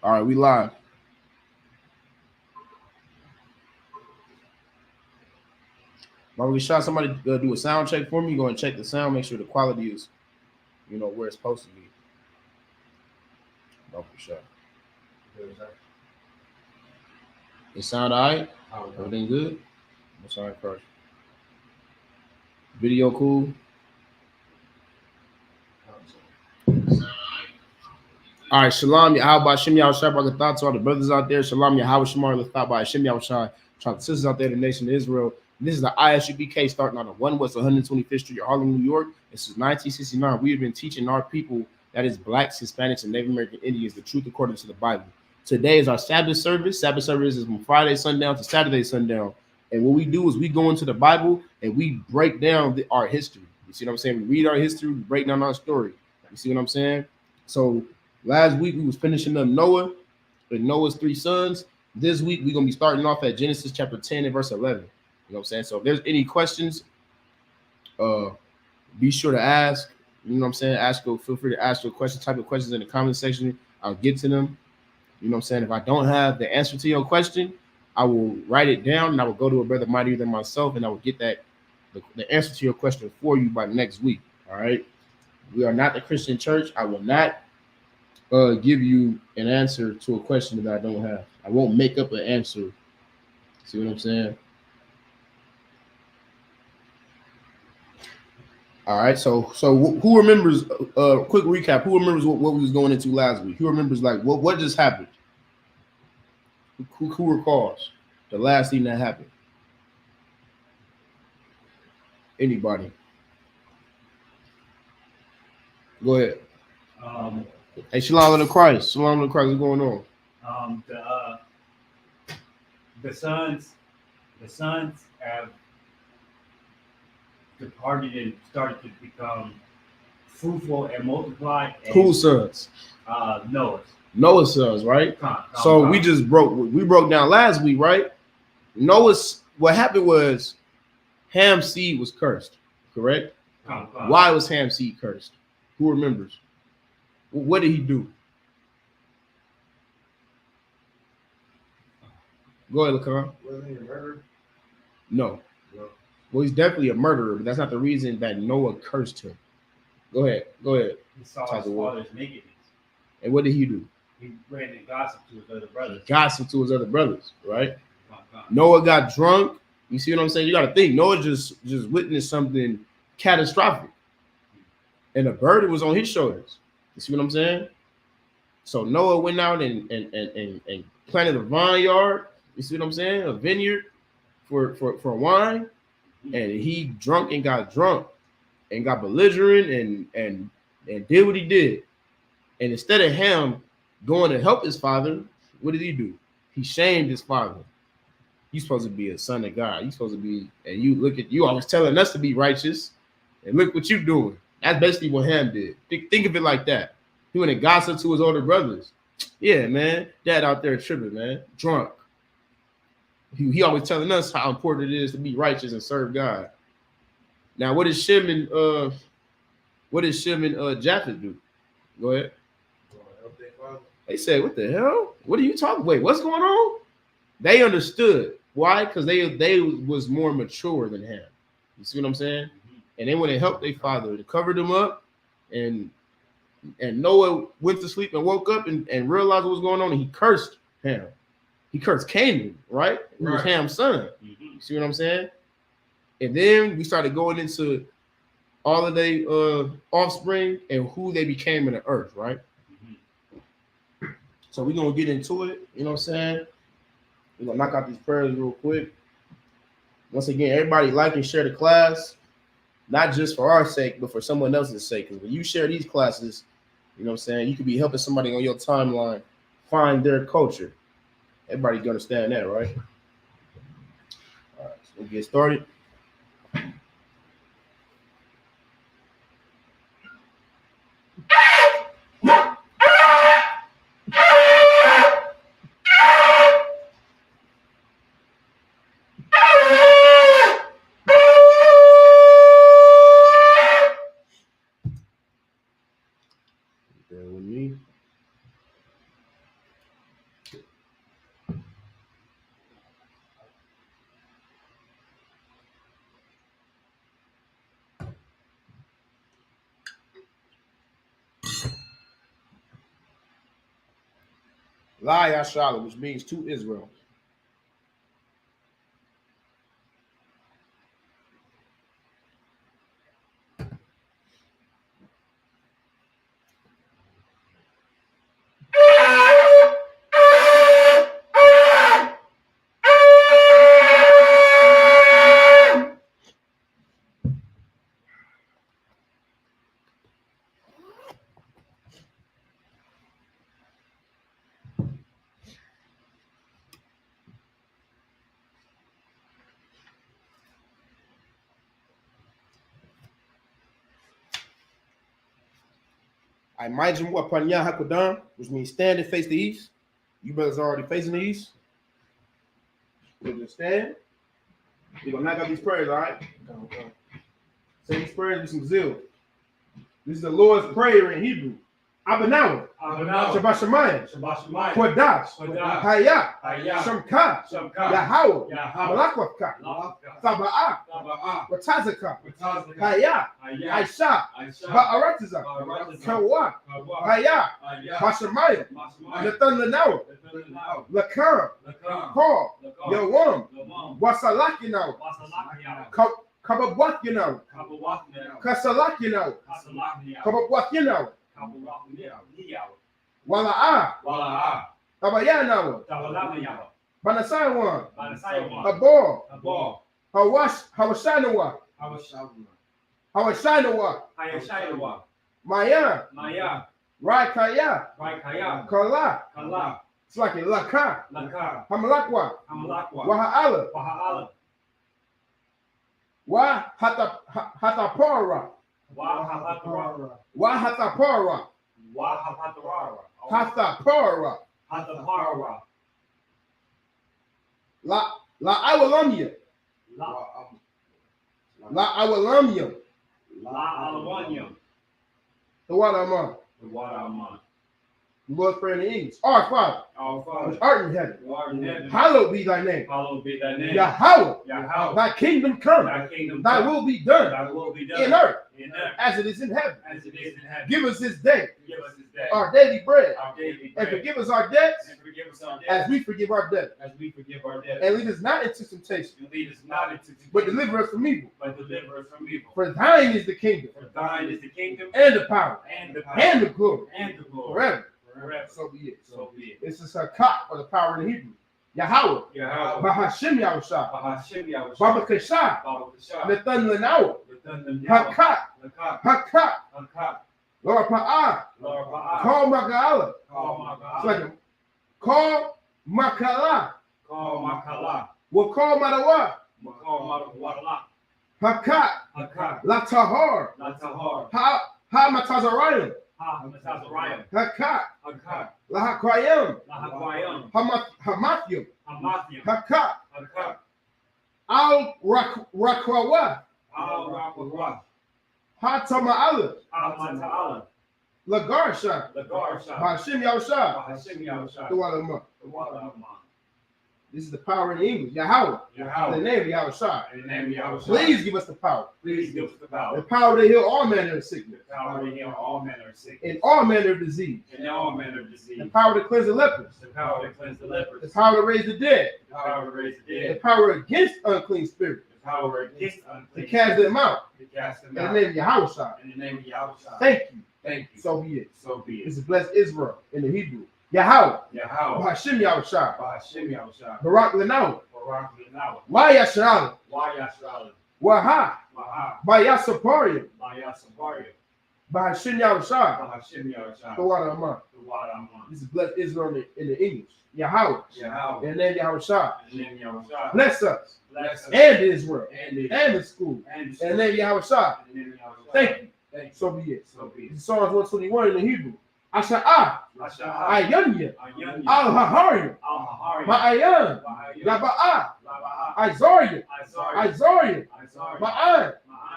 All right, we live. While we shot, somebody do a sound check for me. Go and check the sound. Make sure the quality is, where it's supposed to be. No, for sure. It sound all right? Everything good? What's all right first? Video cool? All right, Shalom, Yahweh, Shem Yahushua, Baruch to all the brothers out there. Shalom, Yahweh, Shemar, Lethab, by Shem Yahushua, to the sisters out there, the nation of Israel. And this is the ISUPK starting on the 1 West 125th Street, Harlem, New York. This is 1969. We have been teaching our people, that is blacks, Hispanics, and Native American Indians, the truth according to the Bible. Today is our Sabbath service. Sabbath service is from Friday sundown to Saturday sundown. And what we do is we go into the Bible and we break down our history. You see what I'm saying? We read our history, we break down our story. You see what I'm saying? So last week we was finishing up Noah and Noah's 3 sons. This week we're gonna be starting off at Genesis chapter 10 and verse 11. You know what I'm saying? So if there's any questions, be sure to ask. You know what I'm saying? Feel free to ask your question, type of questions in the comment section. I'll get to them. You know what I'm saying? If I don't have the answer to your question, I will write it down and I will go to a brother mightier than myself and I will get the answer to your question for you by next week. All right. We are not the Christian church. I will not give you an answer to a question that I don't have. I won't make up an answer. See what I'm saying? All right. So who remembers? Quick recap. Who remembers what we was going into last week? Who remembers what just happened? Who recalls the last thing that happened? Anybody? Go ahead. Hey, Shalom to Christ. Shalom to Christ. What's going on? The sons have departed and started to become fruitful and multiply. Whose sons? Noah's sons, right? We broke down last week, right? What happened was Ham's seed was cursed, correct? Why was Ham's seed cursed? Who remembers? What did he do? Go ahead, Lacan. Wasn't he a murderer? No. Well, he's definitely a murderer, but that's not the reason that Noah cursed him. Go ahead. He saw his father's nakedness. And what did he do? He ran and gossiped to his other brothers. Right? Noah got drunk. You see what I'm saying? You got to think. Noah just witnessed something catastrophic. And the burden was on his shoulders. You see what I'm saying? So Noah went out and planted a vineyard. You see what I'm saying? A vineyard for wine. And he drunk and got belligerent and did what he did. And instead of him going to help his father, what did he do? He shamed his father. You're supposed to be a son of God. You're supposed to be, and you always telling us to be righteous. And look what you're doing. That's basically what Ham did. Think of it like that. He went and gossiped to his older brothers. Yeah, man. Dad out there tripping, man. Drunk. He always telling us how important it is to be righteous and serve God. Now, what did Shem and Japheth do? Go ahead. They said, "What the hell? What are you talking? Wait, what's going on?" They understood why, because they was more mature than him. You see what I'm saying? And they went and helped their father to cover them up, and Noah went to sleep and woke up and realized what was going on, and he cursed Ham. He cursed Canaan, right? He was Ham's son. You see what I'm saying? And then we started going into all of their offspring and who they became in the earth, right? So we're going to get into it. You know what I'm saying? We're going to knock out these prayers real quick. Once again, everybody like and share the class, not just for our sake, but for someone else's sake. Because when you share these classes, you know what I'm saying, you could be helping somebody on your timeline find their culture. Everybody can understand that, right? All right, so we'll get started. Bear with me. La Yashala, which means to Israel. I imagine what Panya Hakodam, which means stand and face the east. You brothers are already facing the east. We'll just stand. We're gonna knock out these prayers, all right? Say these prayers with some zeal. This is the Lord's Prayer in Hebrew. Abanawa, Shabbat Shemayim, Kodash, Hayah, Shamka, Yahweh, Malakwaka, Sabbath, Watazaka, Hayah, Aisha, Ba'aratiza, Kawa, Hayah, Bashamayim, Nathan Lanawa, Lakara, Call, Yawam, Wasalakinawa, Kababwakinawa, Kasalakinawa, Kababwakinawa, Wala'a, Tabayanawa, Banasaiwan, Abor, Hawashanawa, Maya, Raikaya, Kala, it's like a Laka, Hamalakwa, Waha'ala, Wahatapara, Wahatapara, Hathapara, La Awalamia, the water among. The Lord's Prayer in English. Our Father, which art in heaven, hallowed be thy name. Yahweh, thy kingdom come, thy will be done in earth as it is in heaven. Give us this day our daily bread, and forgive us our debts as we forgive our debtors. And lead us not into temptation, but deliver us from evil. For thine is the kingdom, and the power, and the glory, forever. So be it. This is a cock or the power in the Hebrew. Yahweh, Bahashim Yahushua, Baba Kashah, Nathan Lanawa, Hakat, Lord Pa'ah, Call Makala, Call Makala, We'll call Madawa, Hakat, Latahar, Ha Matazarayim, Hakat, Lahakwayim, Hamathim, Hakat, Al Rakwawa, Hatama'ala, Lagarsha, Hashim Yahusha, the Walamah. This is the power in English. Yahweh. In the name of Yahushua. Please give us the power. The power to heal all manner of sickness. And all manner of disease. The power to cleanse the lepers. The power to raise the dead. The power against unclean spirits. To cast them out. In the name of Yahushua. Thank you. So be it. This is blessed Israel in the Hebrew. Yahweh, Bahashim Yahushua, Barak Lanaw, Why Yashrala, Waha, Bayasaparia, Bahashim Yahushua, the water among. This is blessed Israel in the English. Yahweh, in the name of Yahushua. Bless us, and Israel, and the school, in the name of Yahushua. Thank you. So be it. Psalms 121 in the Hebrew. Asha'ah, Ayanya, Al-Hahariya, Ma'ayan, Yaba'ah, Isaiah, Ma'an,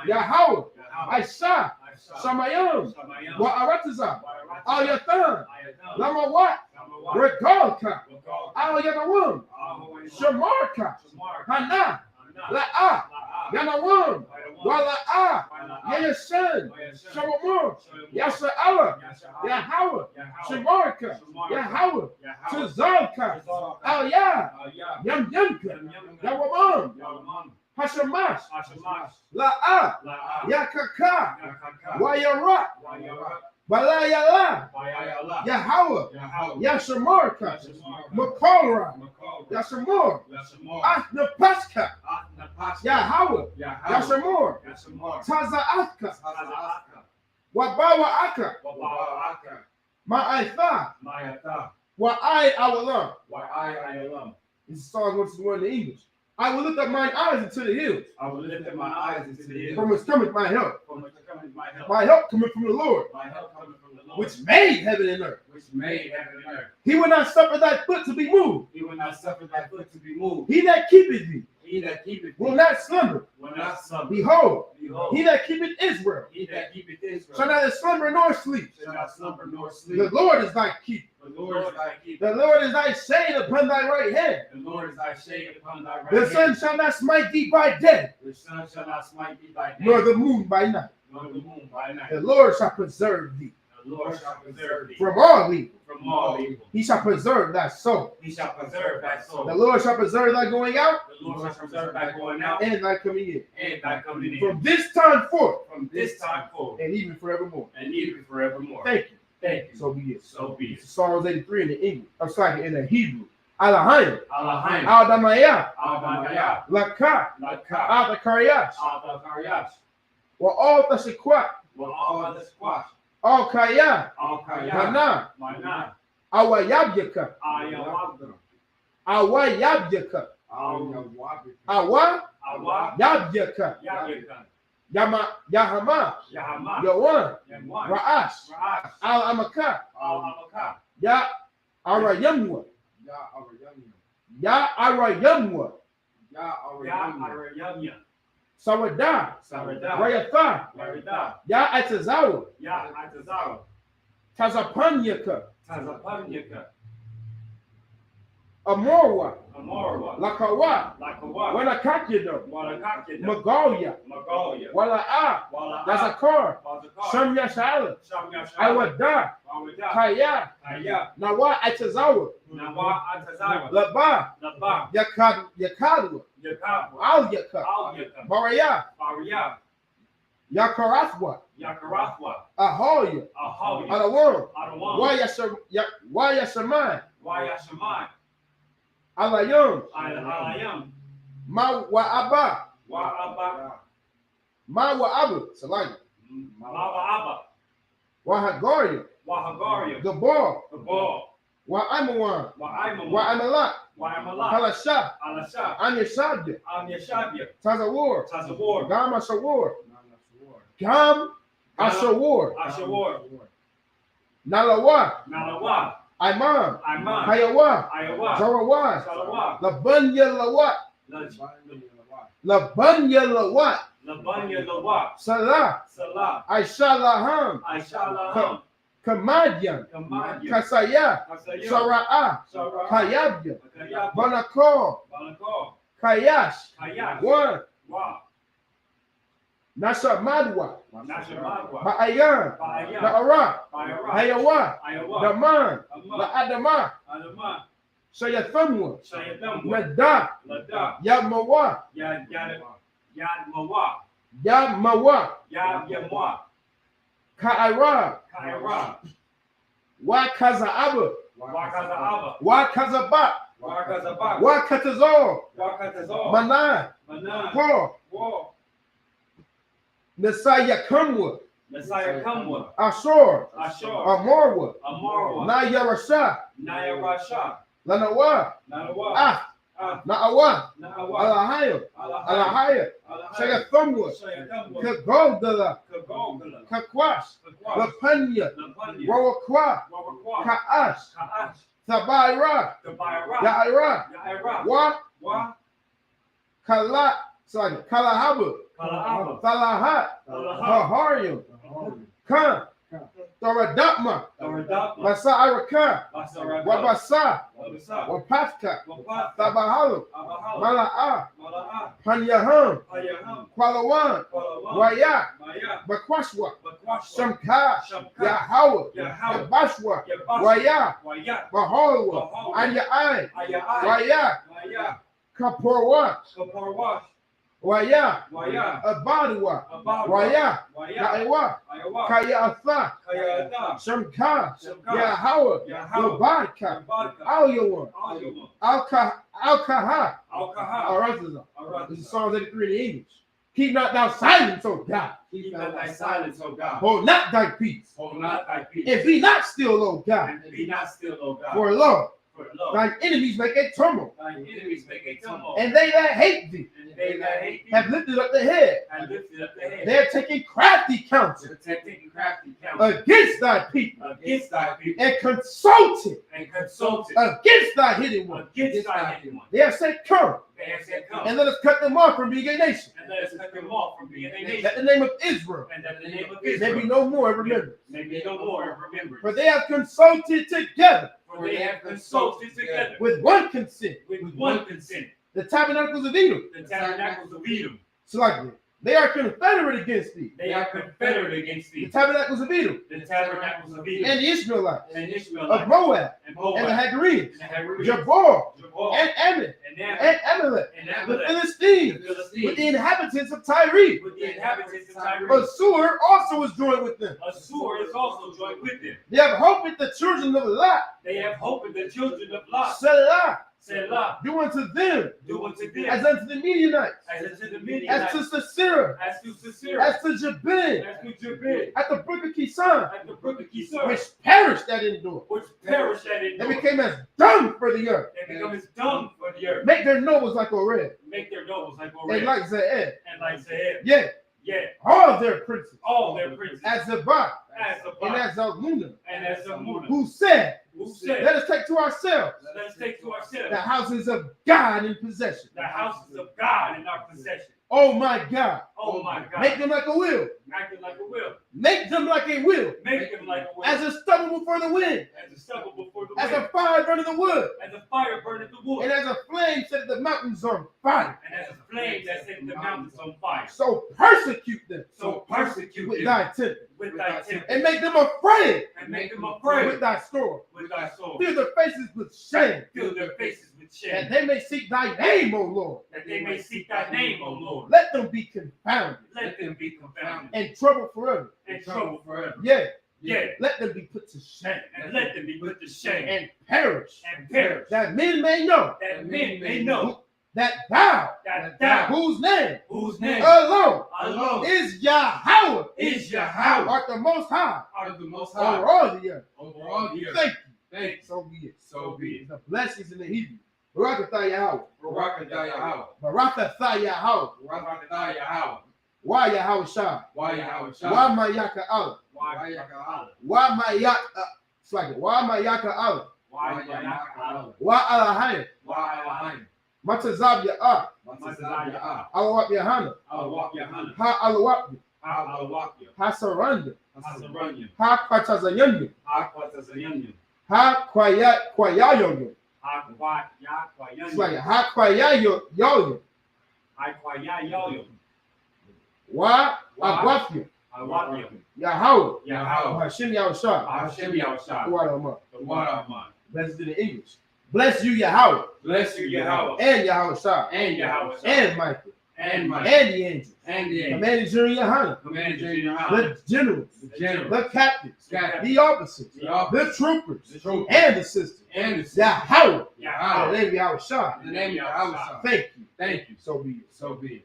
Yahweh, Aisha, Shamayam, Wa'aratiza, Al-Yatan, Lamawat, Regalka, Al-Yanawam, Shamarka, Hana, La'ah, Yanawam, Wala'a, ya son, Shalom, Yasha Allah, Yahweh, Shemarka, Yahweh, Tazalka, Al Ya, Yam Yamka, Yawamam, Hashamash, La'a, Yakaka, Wayara, Balayala, Yahweh, Yashamarka, Makora, Yashamor, Ahnapaska, Yahweh, Yashamor, Tazaatka, Wabawa Aka, Ma'aitha, Wa'ai Awalam. This is Psalm 1 in English. I will lift up mine eyes into the hills. From whence cometh my help. My help cometh from the Lord, which made heaven and earth. He will not suffer thy foot to be moved. He that keepeth thee will not slumber. Behold, he that keepeth Israel shall neither slumber nor sleep. The Lord is thy keeper. The Lord is thy shade upon thy right hand. The sun shall not smite thee by day, nor the moon by night. The Lord shall preserve thee from all evil. He shall preserve thy soul. The Lord shall preserve thy going out and thy coming in. From this time forth and even forevermore. Thank you. So be it. Psalms 83 in the English. I'm sorry, in the Hebrew. Alahayim. Aldamaya. Laka. Adakariyash. Wa all tashikwat. All kaya. Mana. Awayabyaka. Awayabyaka. Awayabyaka. Yahama. Yawan. Ra'ash. Al-Amaka. Ya Arayamwa. Ya Arayamwa. Sawada. Rayatha. Ya Atazawa. Tazapanyaka. Amorwa. Lakawa. Wanakakida. Magalia. Wala'a. Yazakar. Sham Yashala. Awada. Kaya. Nawa Atazawa. Laba. Yakadwa. Al Yaka. Baraya. Yakarathwa. Ahoya. Alawar. Wayasamai. Alayam. Ma wa'aba. Ma wa'aba. Salaya. Wahagaria. Gabor. Wa'amawan. Wa'amalat. Halasha. Anyashabya. Tazawar. Gam Ashawar. Gam Ashawar. Nalawa. Imam. Hayawa. Zarawat. Labanya Lawat. Salah. Aishalaham. Kamadian. Kasaya. Shara'a. Kayabya. Banakor. Kayash. One. Nashamadwa. Ba'ayan. Ba'ara. Hayawa. Daman. La'adama. Shayathamwa. Nada. Yamawa. Ka'ira. Wakaza'aba. Wakazaba. Wakatazor. Manan. Paul. Messiah Kamwa. Ashur. Amorwa. Nayarasha. Lanawa. Na'awa. Alahaya. Shayathamwa. Kagoldala. Kakwash. Lapanya. Rawakwa. Ka'ash. Tabaira. Ya'ira. Wa. Kalahaba. Talahat. Haharium. Khan. Taradapma. Masa'araka. Wabasa. Wapatka. Tabahalu. Mala'a. Panyaham, Qualawan, Waya, Bakwashwa, Shamka, Yahweh, Yabashwa, Waya, Bahalwa, Ayai, Waya, Kaporwa, Waya, Abadwa, Waya, Kaiwa, Kayatha, Shamka, Yahweh, Yabadka, Alyawan, Al-Kaha. All right, this is Psalms 83 in English. Keep not thou silence, O God. Keep not thy silence, O God. Hold not thy peace. Hold not thy peace. And be not still, O God. And be not still, O God. For lo, For lo, thine enemies make a tumult. thine enemies make a tumult. And they that hate thee And they that hate thee have lifted up the head. have lifted up the head. They are taking crafty counsel Protecting crafty counsel against thy people. against thy people. And consulting And consulted against thy hidden one. against thy hidden one. They have said, come, They have said, come, and let us cut them off from being a nation. and let us cut them off from being a nation. That the name of Israel And that the name of may Israel be no more remembered. may be no more remembered. For they have consulted together For they have consulted together with one consent with one consent the tabernacles of Edom. the tabernacles of Edom. Slightly. They are confederate against thee. They are confederate against The thee. tabernacles of Edom The tabernacles of Edom and the Israelites and of Ishmaelites Moab and and the Moab Hagarenes, and the Hagarenes, Jabor Jabal and Ammon and Ammon and Amalek, and the Amalek, the Philistines, with Philistines, the inhabitants of Tyre. with the inhabitants of Tyre. Assur also is joined with them. Assur is also joined with them. They have hope in the children of Lot. They have hope in the children of Lot. Selah, Selah, do unto them do unto them as unto the Midianites, as unto the as Midianites, to Sisera, as to Sisera, as to Jabin, as to Jabin, at the brook of Kison, at the brook of Kison, which perished at Endor. which perished at it. They became as dung for the earth. They become as dung for the earth. Make their nobles like Oreb, Make their nobles like and Oreb like Zeed. and like Zahab. Yet Yet all their princes, all their princes, as Zabak as and Sabbath as Zalmunna, and as Amunah, who said, who said, let us take to ourselves let us take to ourselves the houses of God in possession. the houses of God in our possession. Oh my God. Oh my God. Make them like a wheel. Acting like a will. Make them like a wheel. Make them like a will. As a stubble before the wind. As a stubble before the As wind. a fire burning the wood. As a fire burning the wood. And as a flame set the mountains on fire. And as a flame that set the mountains on fire. So persecute them. So persecute with them thy temper. with thy temper. And make them afraid And make them with afraid thy sword. with thy sword. Fill their faces with shame. Fill their faces with And shame. they may seek thy name, O Lord. That they may seek thy name, O Lord. Let them be confounded Let them be confounded and troubled forever. and troubled forever. Yea, Yea, let them be put to shame and let them be put to shame and perish. and perish. That men may know That men may know that thou, that thou, whose name whose name alone alone is Yahweh, is Yahweh, art the most high are the most over high all the earth. over all the earth. Thank you. Thank you. So be it. So be it. The blessings in the Hebrew. Barakatah Yahweh. Barakatah Yahweh. Barakatah Yahweh. Barakatah Yahweh. Why Yahweh Shah? Why Yahweh Shah? Why Mayaka Allah? Why Yahweh? Why Mayaka? It's like it. Why Mayaka Allah? Why Yahweh? Why Alahayim? Why Elohim? Matazab Ya'ah. Matazah. Alawab Yahana. Alawak Yahana. Ha Alawab. Alawak Ha Saranda. Hasaranya. Ha Kwatazayanya. Akwatazayanya. Ha Kwayayo. It's like Akwayakwayan. Ha Kwayayo Yo. Akwayayo. Why Agwafia? Awakya. Yahweh. Yahweh. Hashem Yahushua. Hashem Yahushua. Water The water of mine. Blessed in English. Bless you, Yahweh. Bless you, Yahweh. And Yahushua. And Yahweh. And Michael. And Mike. And the angels. And the angel. Commanding General Yohana. Commander Yahweh. The generals. The general. The captains. Captain. The officers. The officer. The troopers. The trooper. And the sisters. And the Yahweh. In the Yahweh. name of Yahushua. In the name of Yahweh. Thank you. Thank you. So be it. So be it.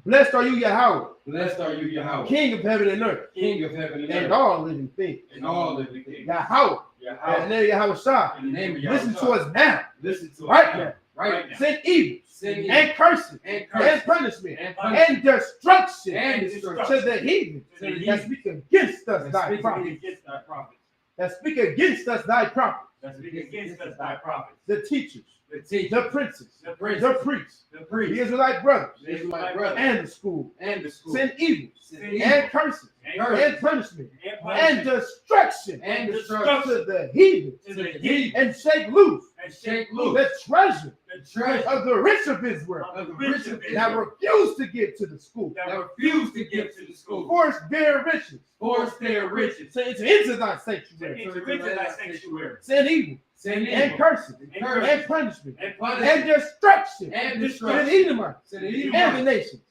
Blessed are you, Yahweh, Blessed are you, Yahweh. King of heaven and earth, King of heaven and and earth. all living things. And all living things. Yahweh. In the Yahweh. name of Yahushua. In the name of Yahweh. Listen to us now. Listen to us Right now. now. Right now. Send evil Send evil and curses and and curse punishment and punishment and destruction and to destruction the heathen to the that heathen speak against us, that thy speak prophets. against thy prophets. That speak against us, thy prophets. That speak against us, thy prophets. The teachers, The teachers, the princes, the princes, the priests, the the priests, Israelite brothers, the Israelite brothers, and the school. and the school. Send evil Send evil and curses and curses and punishment and and punishment destruction and to destruction the heathen to the heathen and shake loose and shake loose the treasure the treasure of the rich of Israel of the rich of that Israel refuse to give to the school. that refuse to give to the school. Force their riches. Force their riches. To enter into thy sanctuary. Enter into thy sanctuary. Send evil. Send And evil. curses. And curses. And punishment. And And punishment. destruction. And To the destruction. Edomites. To the And the Edomites. nations.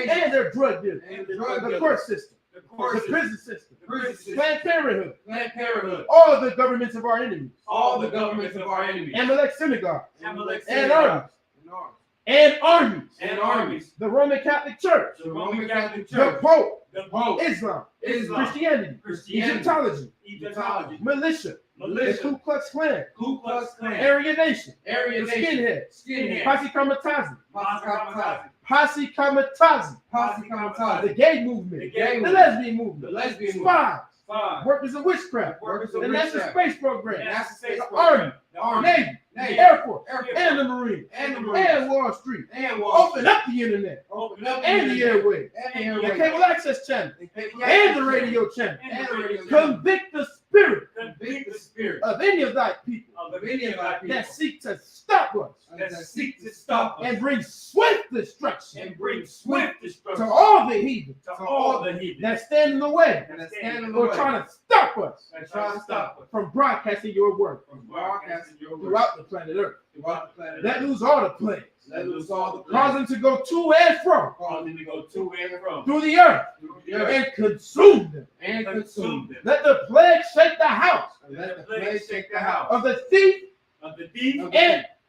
And their drug dealers. And the drug The dealers. court system. The The court system. prison system. The prison system. Planned Parenthood. Planned Parenthood. All the governments of our enemies. All the governments of our enemies. Amalek synagogue. Amalek And synagogues. armies. And armies. And armies. The Roman Catholic Church. The Roman Catholic The Church. Pope. The Pope. Islam. Islam. Christianity. Christianity. Egyptology. Egyptology. Militia. The Militia. Ku Klux Klan. Ku Klux Klan. Aryan Nation. Aryan The Nation. Skinheads. Skinheads. Posse Comitazi. Posse Comitazi. Posse Comitazi. Posse Comitazi. The gay movement. The gay The movement. lesbian movement. The lesbian movement. Spies. Five. Workers of witchcraft. Workers of The National witchcraft. Space Program. The National Space The Program. Army. The Army. Navy. Navy. Air Force. Air Force. And the Marines. And the Marines. And Wall Street. And Wall Open up the internet. Open up And the airwaves. And The the cable access channel. airwaves. And the radio channel. And the radio. Convict the spirit Convict the spirit of any of thy people of any of our people that seek to stop us that seek to stop us and bring swift destruction and bring swift to destruction all the heathen to all the heathen that stand in the way that stand in the or way trying to stop us and try to stop us from broadcasting your word from broadcasting your word throughout the planet Earth. throughout the planet. Let loose all the plagues. Let loose all the Cause plagues. them to go to and from Cause them to go to and from through the earth through the earth and consume them. and consume them. Let the plague shake the house Let the plague shake the house of the thief of the thief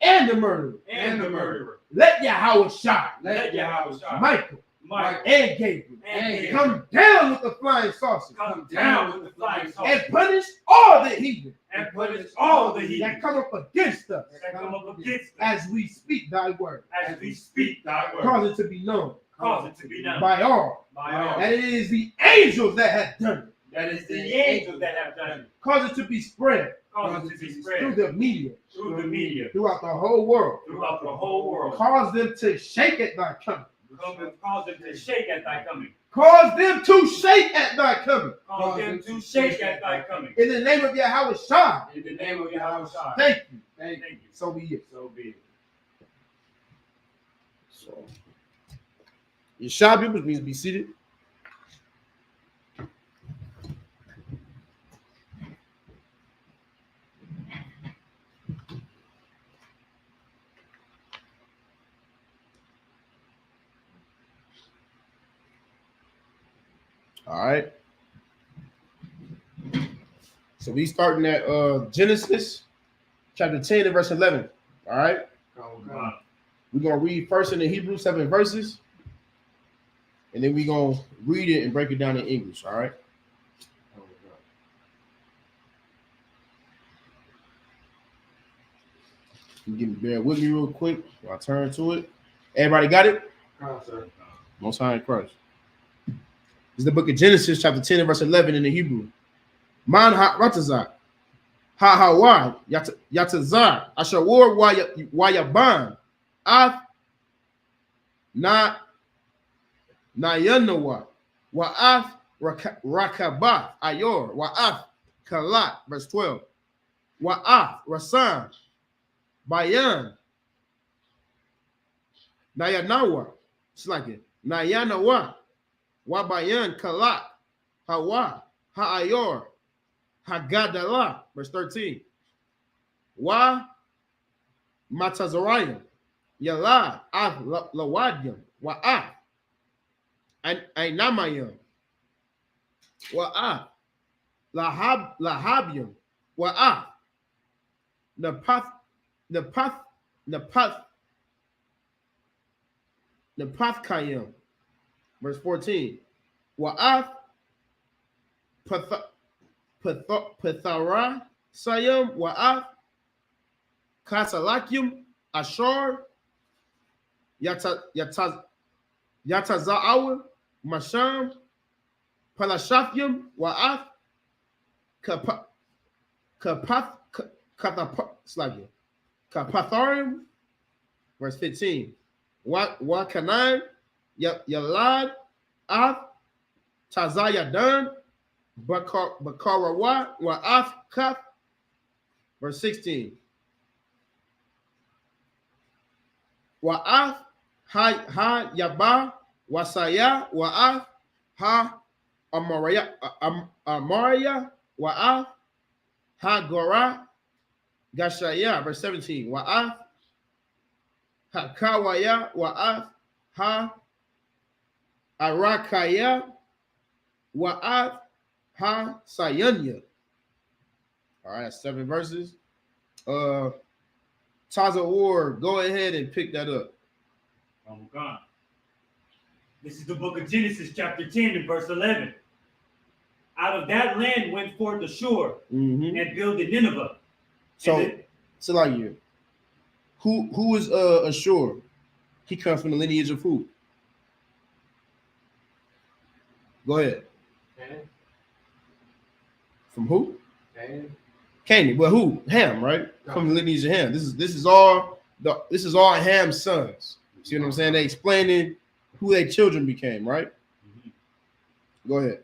and the murderer. and the murderer. Let Yahweh shine. Let Yahweh shine. Michael Mike and Gabriel and Gabriel come down with the flying saucers come down with the flying and saucer punish all the heathen and punish all the heathen that come up against us that come up against us as we speak thy word. as we speak thy word. Cause it to be known Cause it to be done by all by all. that it is the angels that have done it. That is the angels that have done it. Cause it to be spread Cause it to be through spread the media through the media throughout the whole world. throughout the whole world. Cause them to shake at thy coming. Cause them to shake at thy coming. Cause them to shake at thy coming. Cause them to shake at thy coming. In the name of Yahweh Shai. In the name of Yahweh Shai. Thank you. Thank you. So be it. So be it. So, Yeshua people means be seated. All right. So we starting at Genesis chapter 10 and verse 11. All right. We're gonna read first in the Hebrew 7 verses, and then we're gonna read it and break it down in English. All right. You can bear with me real quick while I turn to it. Everybody got it? Most High in Christ. This is the book of Genesis, chapter 10 and verse 11 in the Hebrew. Man ha-ratazah, ha-hawa, yatazah, ashawar wayaban, af, yanawa, wa'af, rakabath, ayor, wa'af, kalat, verse 12, wa'af, rasan, bayan, nayanawa, it's like it, nayanawa, wabayan, kalat, hawa, ha'ayor, Hagadala, verse 13. Wa Matazarayim, Yala, Af Lawadyam, Wa Af, Ainamayam, Wa Af, Lahabyam, Wa Af, Napathkayam, verse 14. Wa Af, Pethara Sayam Wa'af Kasalakim Ashar Yataza'aw Masham Palashafyam Wa'af Kapatharim, verse 15. Wakanan Yalad Af Tazayadan Bakarawa Wa'af Kaf, verse 16. Wa'af ha yaba wasaya wa'af ha Amariya wa'af ha gora gashaya. Verse 17. Wa'af ha kawaya wa'af ha arakaya wa'af ha sayanya. All right, that's 7 verses. Taza Ward, go ahead and pick that up. Oh, God. This is the book of Genesis, chapter 10, and verse 11. Out of that land went forth Ashur and builded Nineveh. So like you, who is Ashur? He comes from the lineage of who? Go ahead. Canaan. From who? Canaan. Canaan. But who? Ham, right? From the lineage of Ham. This is all Ham's sons. See what I'm saying? They explaining who their children became, right? Go ahead.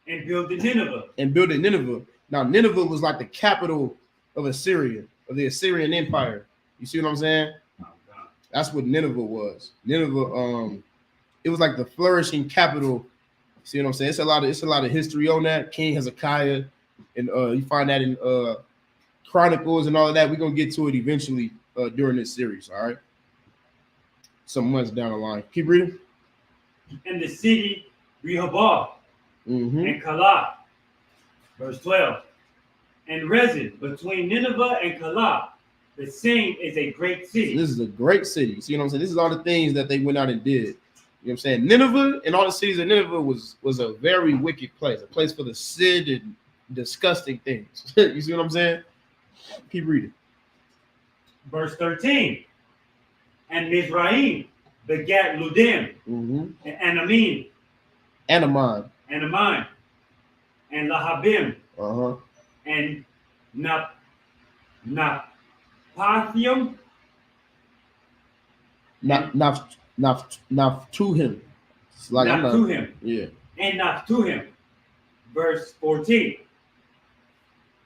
And builded Nineveh. And building Nineveh. Now Nineveh was like the capital of Assyria, of the Assyrian Empire. You see what I'm saying? That's what Nineveh was. Nineveh, it was like the flourishing capital. See what I'm saying? It's a lot of history on that. King Hezekiah, and you find that in Chronicles and all of that. We're gonna get to it eventually during this series. All right. Some months down the line. Keep reading. And the city Rehoboth and Calah. Verse 12. And Rezin between Nineveh and Calah. The same is a great city. So this is a great city. See what I'm saying? This is all the things that they went out and did. You know what I'm saying? Nineveh and all the cities of Nineveh was a very wicked place, a place for the sin and disgusting things. You see what I'm saying? Keep reading. Verse 13. And Mizraim begat Ludim and Anamim. Anamon. And Lahabim. And Napathium. Naphtuhim. Like Naphtuhim. Yeah. And Naphtuhim. Verse 14.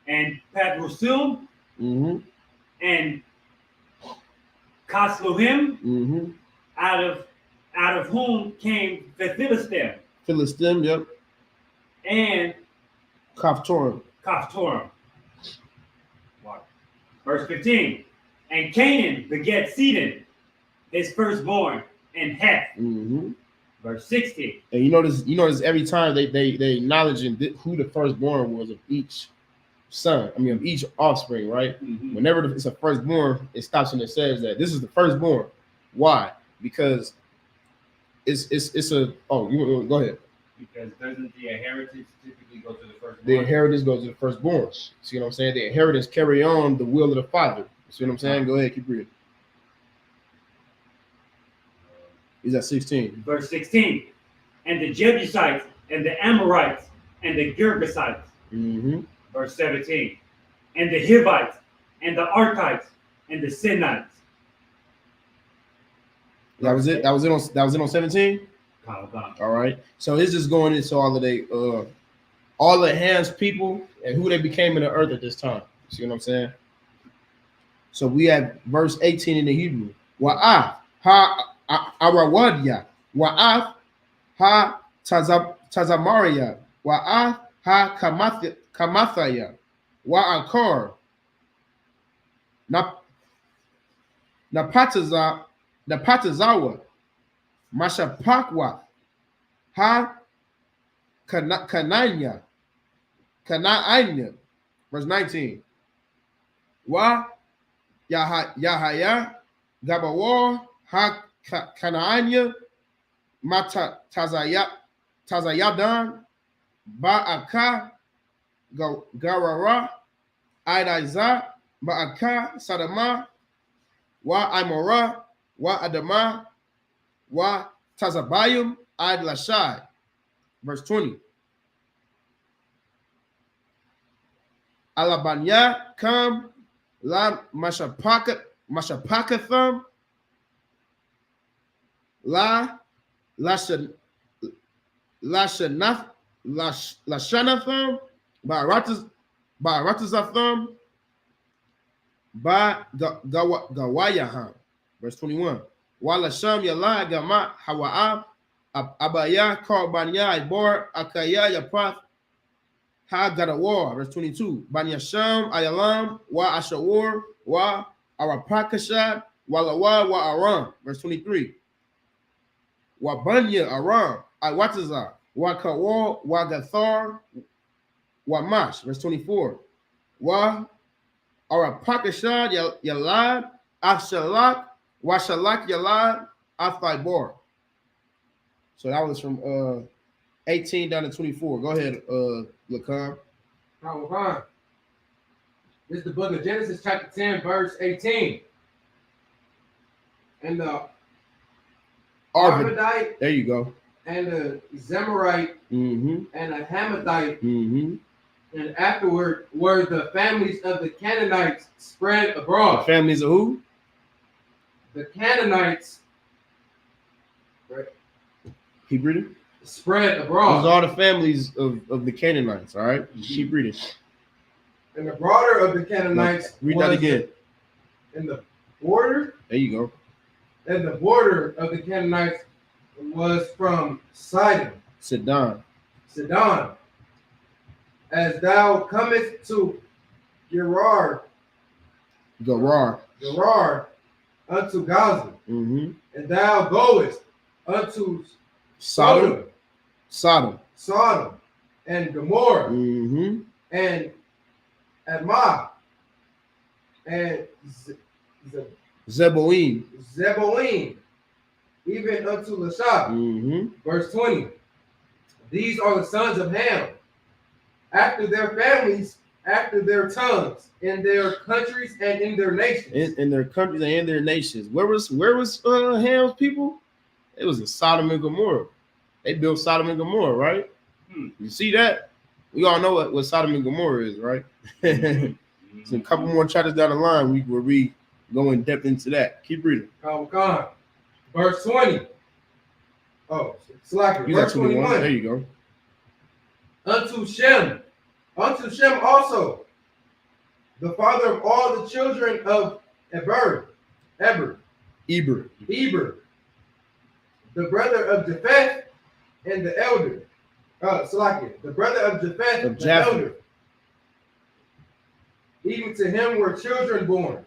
And Patrusim. And Kasluhim. Out of whom came the Philistine. Yep. And Kaphtorim. Verse 15. And Canaan begat Sidon, his firstborn, and Heth. Verse 16. And you notice every time they acknowledging who the firstborn was of each son. I mean, of each offspring, right? Whenever it's a firstborn, it stops and it says that this is the firstborn. Why? Because it's a. Oh, you go ahead. Because doesn't the inheritance typically go to the firstborn? The inheritance goes to the firstborn. See what I'm saying? The inheritance carry on the will of the father. See what I'm saying? Go ahead, keep reading. He's at 16. Verse 16. And the Jebusites and the Amorites and the Girgasites. Verse 17. And the Hivites and the Archites and the Sinites. That was it. That was it on 17. All right. So it's just going into all of Ham's people and who they became in the earth at this time. See what I'm saying? So we have verse 18 in the Hebrew. Wa'af ha arawadya. Wa'af ha tazamariya. Wa'af ha kamathaya. Wa'akar. Napatazawa. Mashapakwa. Ha Kananya. Verse 19. Wa Yahaya Gabawar Ha Kanaanya Mata Tazayadan Ba'aka Garara Idaiza Ba'aka Sadama Wa Imora Wa Adama Wa Tazabayum Id Lashai. Verse 20. Alabanya come la mashapakathum la lashanathum ba'ratazathum ba gawayaham. Verse 21. Wala Sham Yala Gama Hawa'a Abaya Karbanya Ibor Akaya Yapath Ha Gadawar. Verse 22. Banya Sham Ayalam Wa Ashawar Wa Arapakashad Walawa Wa Aram. Verse 23. Wa Banya Aram Iwataza Wa Kawa Wa Gathar Wa Mash. Verse 24. Wa Arapakashad Yalad Ashalak Washalak Yalad Athibor. So that was from 18 down to 24. Go ahead, Lacan. Fine. This is the book of Genesis, chapter 10, verse 18. And the Arvadite, there you go. And the Zemarite, and the Hamathite, and afterward were the families of the Canaanites spread abroad. The families of who? The Canaanites. Right. Keep reading. Spread abroad. Those are all the families of the Canaanites. All right. Keep reading. And the border of the Canaanites. Read that again. And the border. There you go. And the border of the Canaanites was from Sidon. Sidon. As thou comest to Gerar unto Gaza, and thou goest unto Sodom, and Gomorrah, and Admah, and Zeboim, even unto Lasha. Verse 20. These are the sons of Ham, after their families, after their tongues, in their countries and in their nations. In their countries and in their nations. Where was Ham's people? It was in Sodom and Gomorrah. They built Sodom and Gomorrah, right? You see that? We all know what Sodom and Gomorrah is, right? So a couple more chapters down the line, where we go in depth into that. Keep reading. Verse 20. Oh, slack. Verse 21. There you go. Unto Shem also, the father of all the children of Eber, the brother of Japheth and the elder. The brother of Japheth, the elder. Even to him were children born.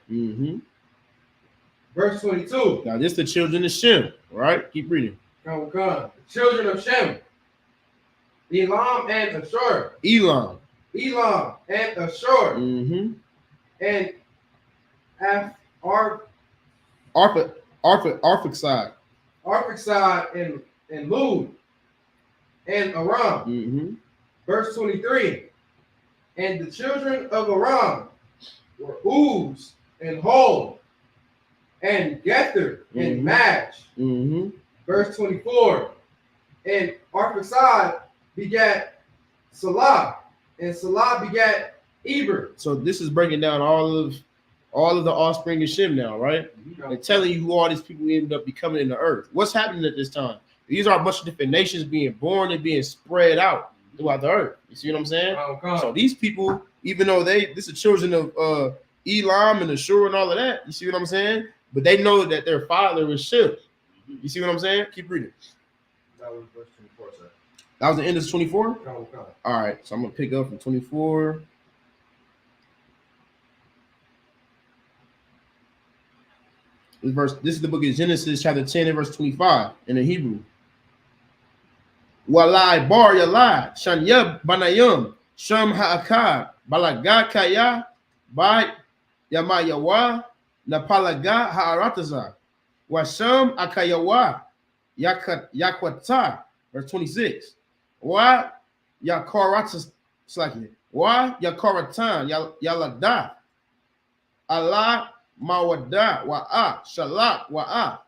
Verse 22. Now this is the children of Shem, right? Keep reading. The children of Shem. Elam and Ashur. Elam and Ashur. And Arphaxad and Lud and Aram. Verse 23. And the children of Aram were Uz and Hol and Gether and Match. Verse 24. And Arphaxad begat Salah, and Salah begat Eber. So this is breaking down all of the offspring of Shem now, right? And telling you who all these people ended up becoming in the earth. What's happening at this time? These are a bunch of different nations being born and being spread out throughout the earth. You see what I'm saying? So these people, even though this is children of Elam and Ashur and all of that, you see what I'm saying? But they know that their father is Shem. You see what I'm saying? Keep reading. That was verse 24, sir. That was the end of 24? All right, so I'm going to pick up from 24. This is the book of Genesis, chapter 10 and verse 25 in the Hebrew. Walai bar yalai, shanyab banayum, sham ha'akad, balaga kaya, ba yamayawa, napalaga ha'arataza, washam akayawa, yakwata, verse 26. Wa yakoratas, wa yakoratan, yalada, Allah mawada, wa'a, shalak, wa'a,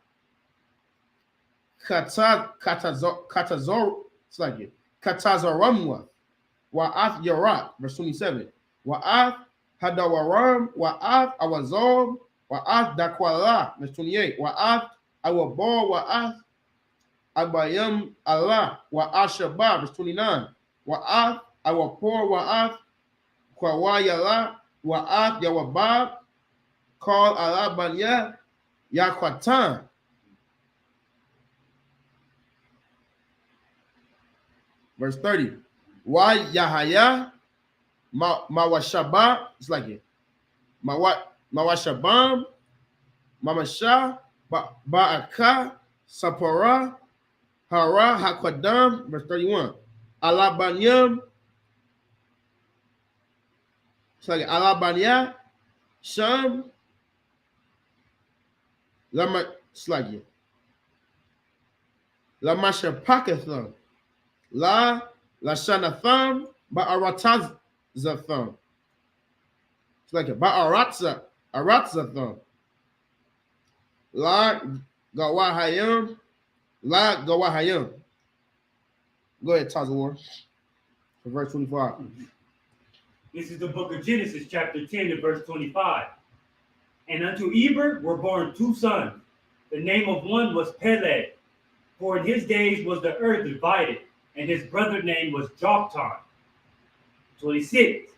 katazor, katazaramwa, wa'ath yarak, verse 27. Wa'ath hadawaram, wa'ath awazom, wa'ath dakwala, verse 28. Wa'ath awabor, wa'ath abayam Allah, wa'ath shabab, verse 29. Wa'ath awapor, wa'ath kwawayala, wa'ath yawabab, call Allah banya, Yaquatan. Verse 30. Why Yahaya Mawashaba? It's like it. Mawashabam, Mamasha, Ba'aka, Sapora, Hara, Hakwadam. Verse 31. Alabanyam. It's like Alabanya, Sham, Lama, it's like it. Lamasha Pakatham. La Shanatham, Ba'aratzatham. It's like a Ba'aratzatham. La Gawahayam. La Gawahayam. Go ahead, Tazawar. For verse 25. This is the book of Genesis, chapter 10, and verse 25. And unto Eber were born 2 sons. The name of one was Peleg, for in his days was the earth divided, and his brother name was Joktan. 26.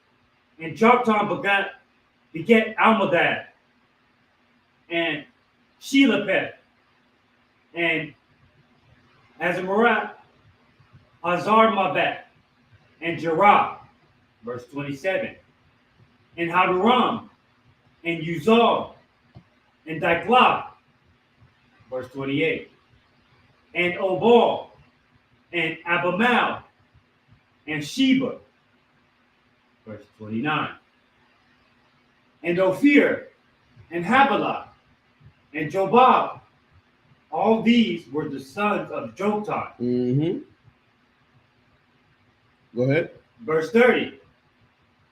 And Joktan begat Almodad, and Shelepeth, and Azmarat, Azarmabeth, and Jerah. Verse 27. And Haduram, and Uzal, and Diklah. Verse 28. And Obal, and Abimal, and Sheba. Verse 29. And Ophir, and Havilah, and Jobab. All these were the sons of Joktan. Mm-hmm. Go ahead. Verse 30.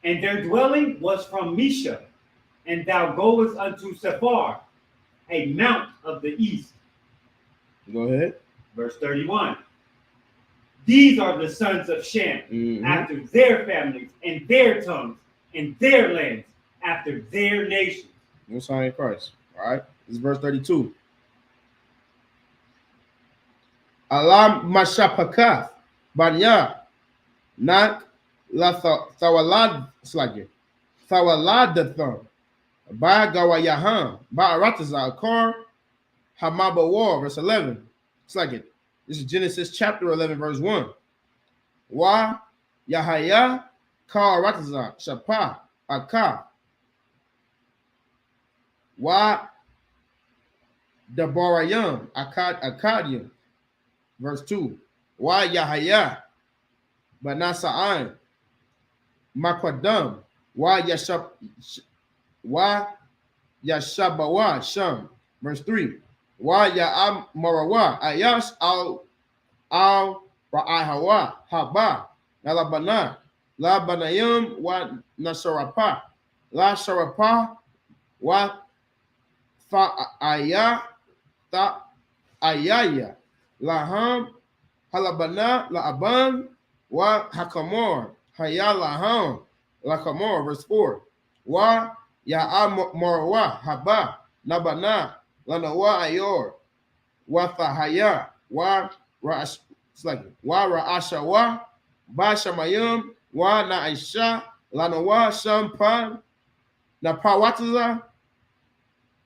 And their dwelling was from Misha, and thou goest unto Sephar, a mount of the east. Go ahead. Verse 31. These are the sons of Shem, after their families, and their tongues, and their lands, after their nations. No sign in Christ. All right. This is verse 32. Alam Mashapakath, Banya, Nak, La Thawalad Slagir, Thawaladatham, Ba Gawayaham, Ba Aratazal, Kor, Hamaba War, verse 11. It's like it. This is Genesis chapter 11, verse 1. Wa Yahaya, Ka Aratazal, Shapa, Aka, Wa Deborayam, Akkadium, verse 2. Wa Yahaya, Banasa'an, Makwadam, Wa Yashabawa, Sham, verse 3. Wa Ya'am Marawa, Ayash al Ra'ahawa, Haba, Nalabana, La Banayam, Wa Nasarapa, La Sharapa, Wa Fa'aya, Ta Ayaya, Laham, Halabana, La'aban, Wa Hakamor, Hayalaham, Lakamor, verse 4. Wa Ya'am Marawa, Haba, Nabana, Lanawa Ayor, Wa Thahaya, Wa Ra'ashawa, Ba Shamayam, Wa Na'isha, Lanawa Shampan, Napawataza,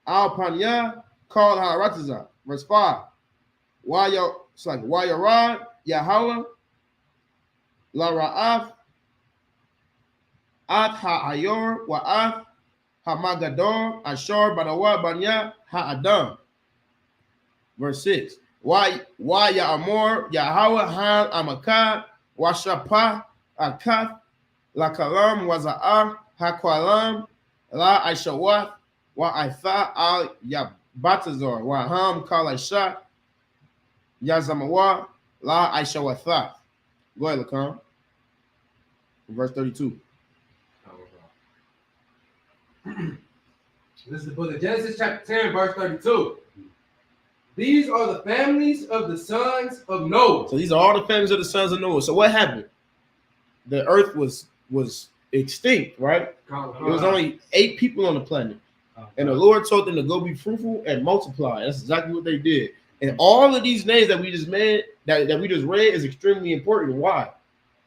Alpanya, called Harataza, verse 5. Wa Yarad, Yahala, La Ra'af, At Ha'ayor, Wa'af, Hamagador, Ashor, Banawa, Banya, Ha'adam. Verse 6. Why Ya'amor, Yahawa, Han, Amakad, Washapa, Akath, La Kalam, Waza'ah, Hakwalam, La Aishawath, Wa Aitha, Al Yabatazor, Wa Ham, Kalasha, Yazamawa, La Aishawatha. Go ahead, Lacan. Verse 32. This is the book of Genesis, chapter 10, verse 32. These are the families of the sons of Noah. So these are all the families of the sons of Noah. So what happened? The earth was extinct, right? There was only 8 people on the planet. And the Lord told them to go be fruitful and multiply. That's exactly what they did. And all of these names that we just made, that we just read, is extremely important. Why?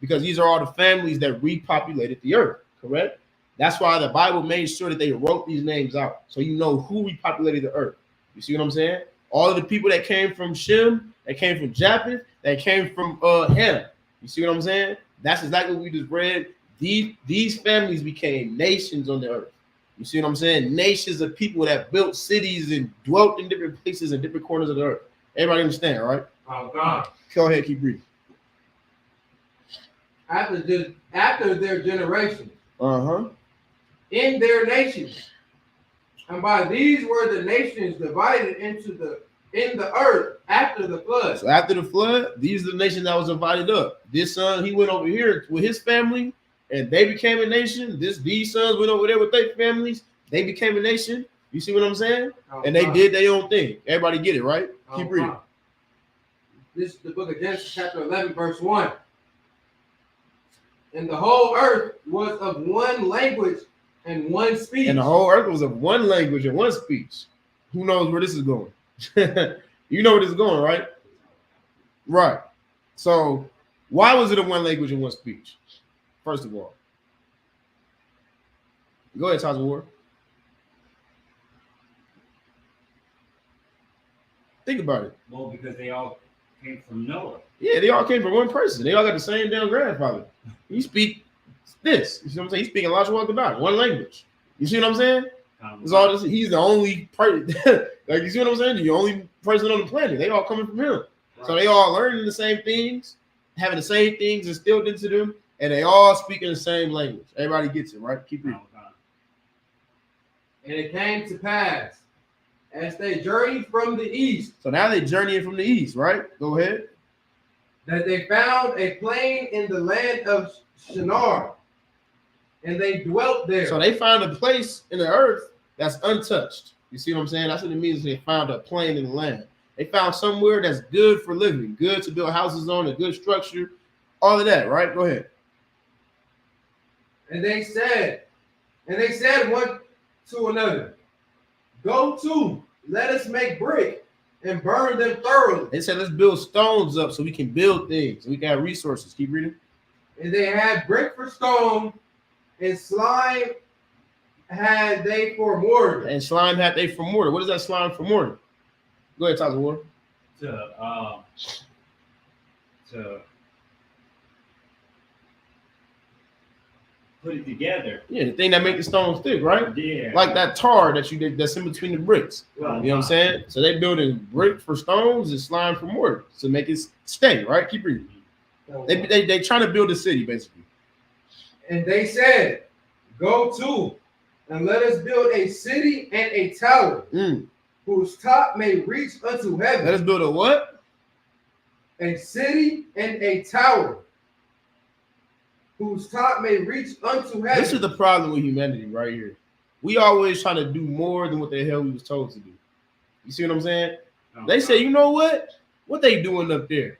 Because these are all the families that repopulated the earth, correct? That's why the Bible made sure that they wrote these names out, so you know who repopulated the earth. You see what I'm saying? All of the people that came from Shem, that came from Japheth, that came from Ham. You see what I'm saying? That's exactly what we just read. These families became nations on the earth. You see what I'm saying? Nations of people that built cities and dwelt in different places in different corners of the earth. Everybody understand, right? Oh God. Go ahead, keep reading. After their generation, in their nations, and by these were the nations divided in the earth after the flood. So after the flood, these are the nations that was divided up. This son, he went over here with his family, and they became a nation. These sons went over there with their families. They became a nation. You see what I'm saying? And they did their own thing. Everybody get it, right? Keep reading. This is the book of Genesis, chapter 11, verse 1. And the whole earth was of one language and one speech. And the whole earth was of one language and one speech. Who knows where this is going? You know where this is going, right? Right. So why was it of one language and one speech? First of all. Go ahead, Tasha Ward. Think about it. Well, because they all came from Noah. Yeah, they all came from one person. They all got the same damn grandfather. You speak this. You see what I'm saying? He's speaking Elijah walked about one language. You see what I'm saying? It's all this. He's the only person. Like, you see what I'm saying? The only person on the planet. They all coming from him. Right. So they all learning the same things, having the same things instilled into them, and they all speaking the same language. Everybody gets it, right? Keep reading. And it came to pass as they journeyed from the east. So now they're journeying from the east, right? Go ahead. That they found a plain in the land of Shinar, and they dwelt there. So they found a place in the earth that's untouched. You see what I'm saying? That's what it means. They found a plain in the land. They found somewhere that's good for living, good to build houses on, a good structure, all of that, right? Go ahead. And they said one to another, go to, let us make brick and burn them thoroughly. They said, let's build stones up so we can build things. We can have resources. Keep reading. And they had brick for stone, and slime had they for mortar. And slime had they for mortar. What is that slime for mortar? Go ahead, Tyler Ward. To put it together. Yeah, the thing that makes the stones thick, right? Yeah. Like that tar that you did that's in between the bricks. Right. You know what I'm saying? So they building brick for stones and slime for mortar to make it stay, right? Keep reading. They trying to build a city, basically. And they said, go to, and let us build a city and a tower, whose top may reach unto heaven. Let us build a what? A city and a tower, whose top may reach unto heaven. This is the problem with humanity right here. We always trying to do more than what the hell we was told to do. You see what I'm saying? They say, you know what? What they doing up there?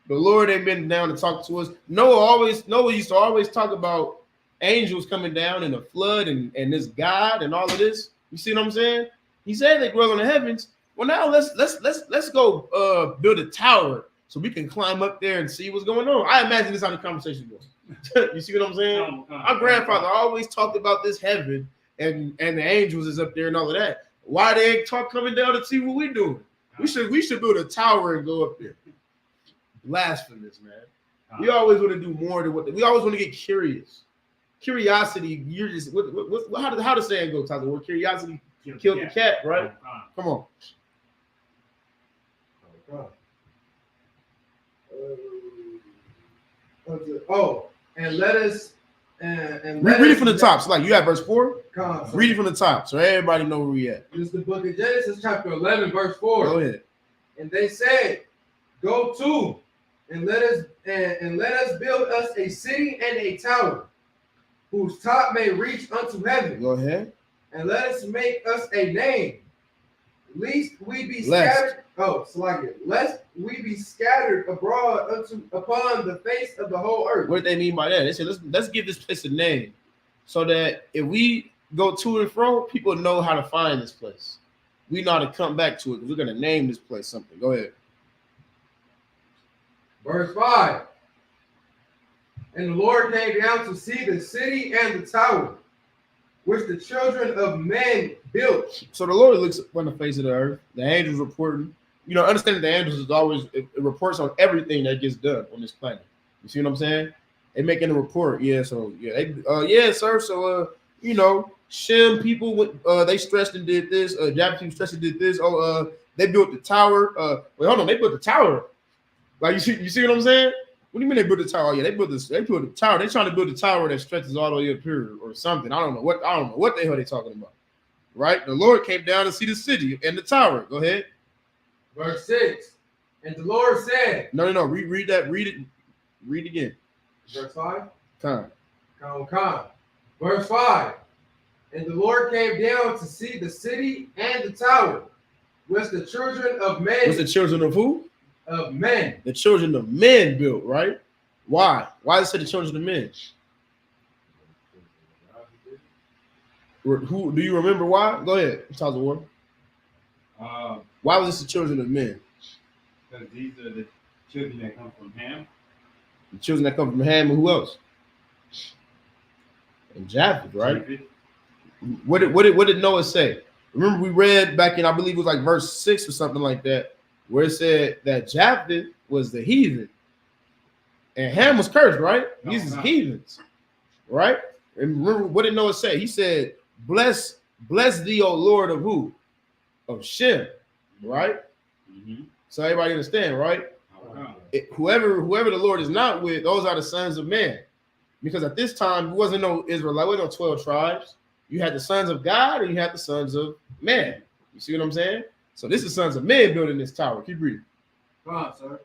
The Lord ain't been down to talk to us. Noah used to always talk about angels coming down in a flood and this God and all of this. You see what I'm saying? He said they dwell in the heavens. Well, now let's go build a tower so we can climb up there and see what's going on. I imagine this how the conversation goes. You see what I'm saying? Our grandfather always talked about this heaven and the angels is up there and all of that. Why they ain't coming down to see what we're doing? We should build a tower and go up there. Blasphemous, man. We always want to do more than what we always want to get curious. Curiosity, you're just how the saying go, Tyler? Where curiosity killed the cat, right? Come on. And let us read it from the top. So like you have verse 4. Read it from the top, so everybody know where we at. This is the book of Genesis, chapter 11, verse 4. Go ahead. And they said, go to, and let us build us a city and a tower, whose top may reach unto heaven. Go ahead. And let us make us a name, lest we be scattered. Lest we be scattered abroad upon the face of the whole earth. What did they mean by that? They said, let's give this place a name, so that if we go to and fro, people know how to find this place. We know how to come back to it because we're going to name this place something. Go ahead. Verse 5. And the Lord came down to see the city and the tower. which the children of men built. So the Lord looks on the face of the earth. The angels reporting. You know, understanding the angels is always it reports on everything that gets done on this planet. You see what I'm saying? They making a report. Yeah. So yeah, they yeah, sir. So you know, Shem people they stressed and did this. Japanese people stressed and did this. They built the tower. Wait, hold on. They built the tower. Like you see what I'm saying? What do you mean they built the tower? Yeah, they built this. They built the tower. They're trying to build a tower that stretches all the way up here or something. I don't know what the hell they talking about. Right? The Lord came down to see the city and the tower. Go ahead. Verse 6. And the Lord said. No. Read that. Read it. Read again. Verse 5. Come. Verse 5. And the Lord came down to see the city and the tower, which the children of men. What's the children of who? Of men. The children of men built, right? Why? Why does it say the children of men? Who do you remember why? Go ahead. Talk the war. Why was this the children of men? Because these are the children that come from Ham. The children that come from Ham and who else? And Japheth, right? Japheth. What did Noah say? Remember we read back in, I believe it was like verse 6 or something like that, where it said that Japheth was the heathen and Ham was cursed, right? These is heathens, right? And remember what did Noah say? He said, bless thee, O Lord of who? Of Shem, right? Mm-hmm. So everybody understand, right? Whoever the Lord is not with, those are the sons of men. Because at this time, there wasn't no Israelite, there wasn't no 12 tribes. You had the sons of God and you had the sons of man. You see what I'm saying? So this is sons of men building this tower. Keep reading. Come on, sir.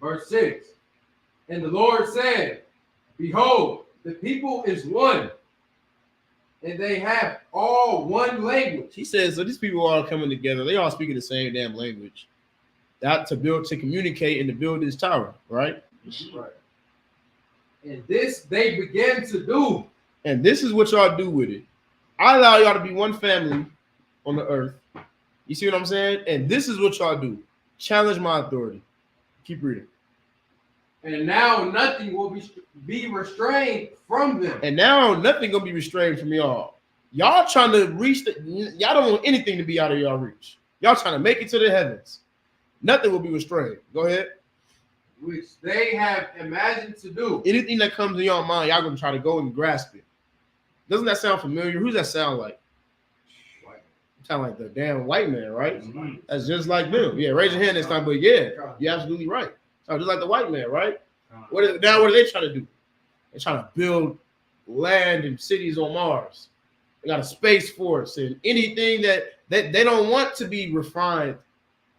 Verse 6. And the Lord said, behold, the people is one, and they have all one language. He says, so these people are all coming together. They all speaking the same damn language. That to communicate and to build this tower, right? Right. And this they began to do. And this is what y'all do with it. I allow y'all to be one family on the earth. You see what I'm saying? And this is what y'all do. Challenge my authority. Keep reading. And now nothing will be restrained from them. And now nothing gonna be restrained from y'all. Y'all trying to reach y'all don't want anything to be out of y'all reach. Y'all trying to make it to the heavens. Nothing will be restrained. Go ahead. Which they have imagined to do. Anything that comes in your mind, y'all gonna try to go and grasp it. Doesn't that sound familiar? Who's that sound like? Sound like the damn white man, right? Mm-hmm. That's just like them. Yeah, raise your hand this time, but yeah, you're absolutely right. Sounds just like the white man, right? What are they trying to do? They're trying to build land and cities on Mars. They got a space force and anything that they don't want to be restrained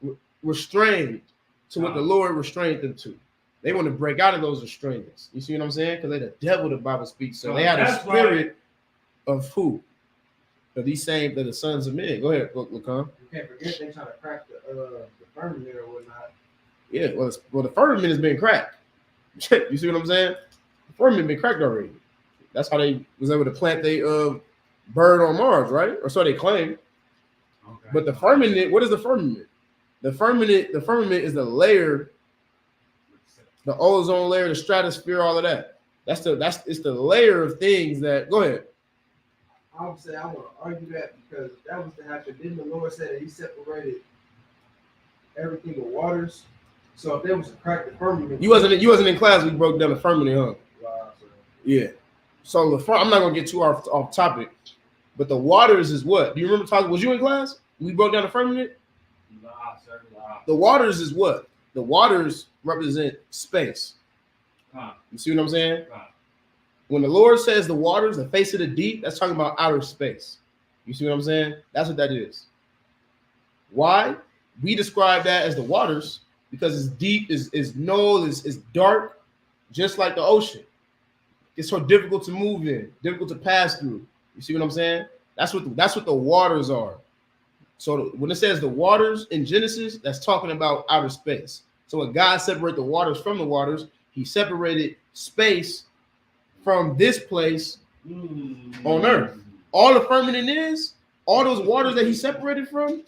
to what the Lord restrained them to. They want to break out of those restraints. You see what I'm saying? Because they're the devil, the Bible speaks. So they had a spirit of who? Of these same, that the sons of men. Go ahead, Lacan. You can't forget they trying to crack the firmament or whatnot. Yeah, well, the firmament has been cracked. You see what I'm saying? The firmament been cracked already. That's how they was able to plant the bird on Mars, right? Or so they claim. Okay. But the firmament, what is the firmament? The firmament is the layer, the ozone layer, the stratosphere, all of that. It's the layer of things that. Go ahead. I would say I want to argue that because if that was to happen, didn't the Lord say that He separated everything with waters? So if there was a crack the firmament, you wasn't in class. We broke down the firmament, huh? Wow, yeah. So I'm not gonna get too off topic, but the waters is what? Do you remember talking? Was you in class? We broke down the firmament. Nah, sir. Nah. The waters is what? The waters represent space. You see what I'm saying? When the Lord says the waters, the face of the deep, that's talking about outer space. You see what I'm saying? That's what that is. Why? We describe that as the waters because it's deep, is null, is dark, just like the ocean. It's so difficult to move in, difficult to pass through. You see what I'm saying? That's what the waters are. So when it says the waters in Genesis, that's talking about outer space. So when God separated the waters from the waters, He separated space from this place on earth. All the firmament is, all those waters that He separated from,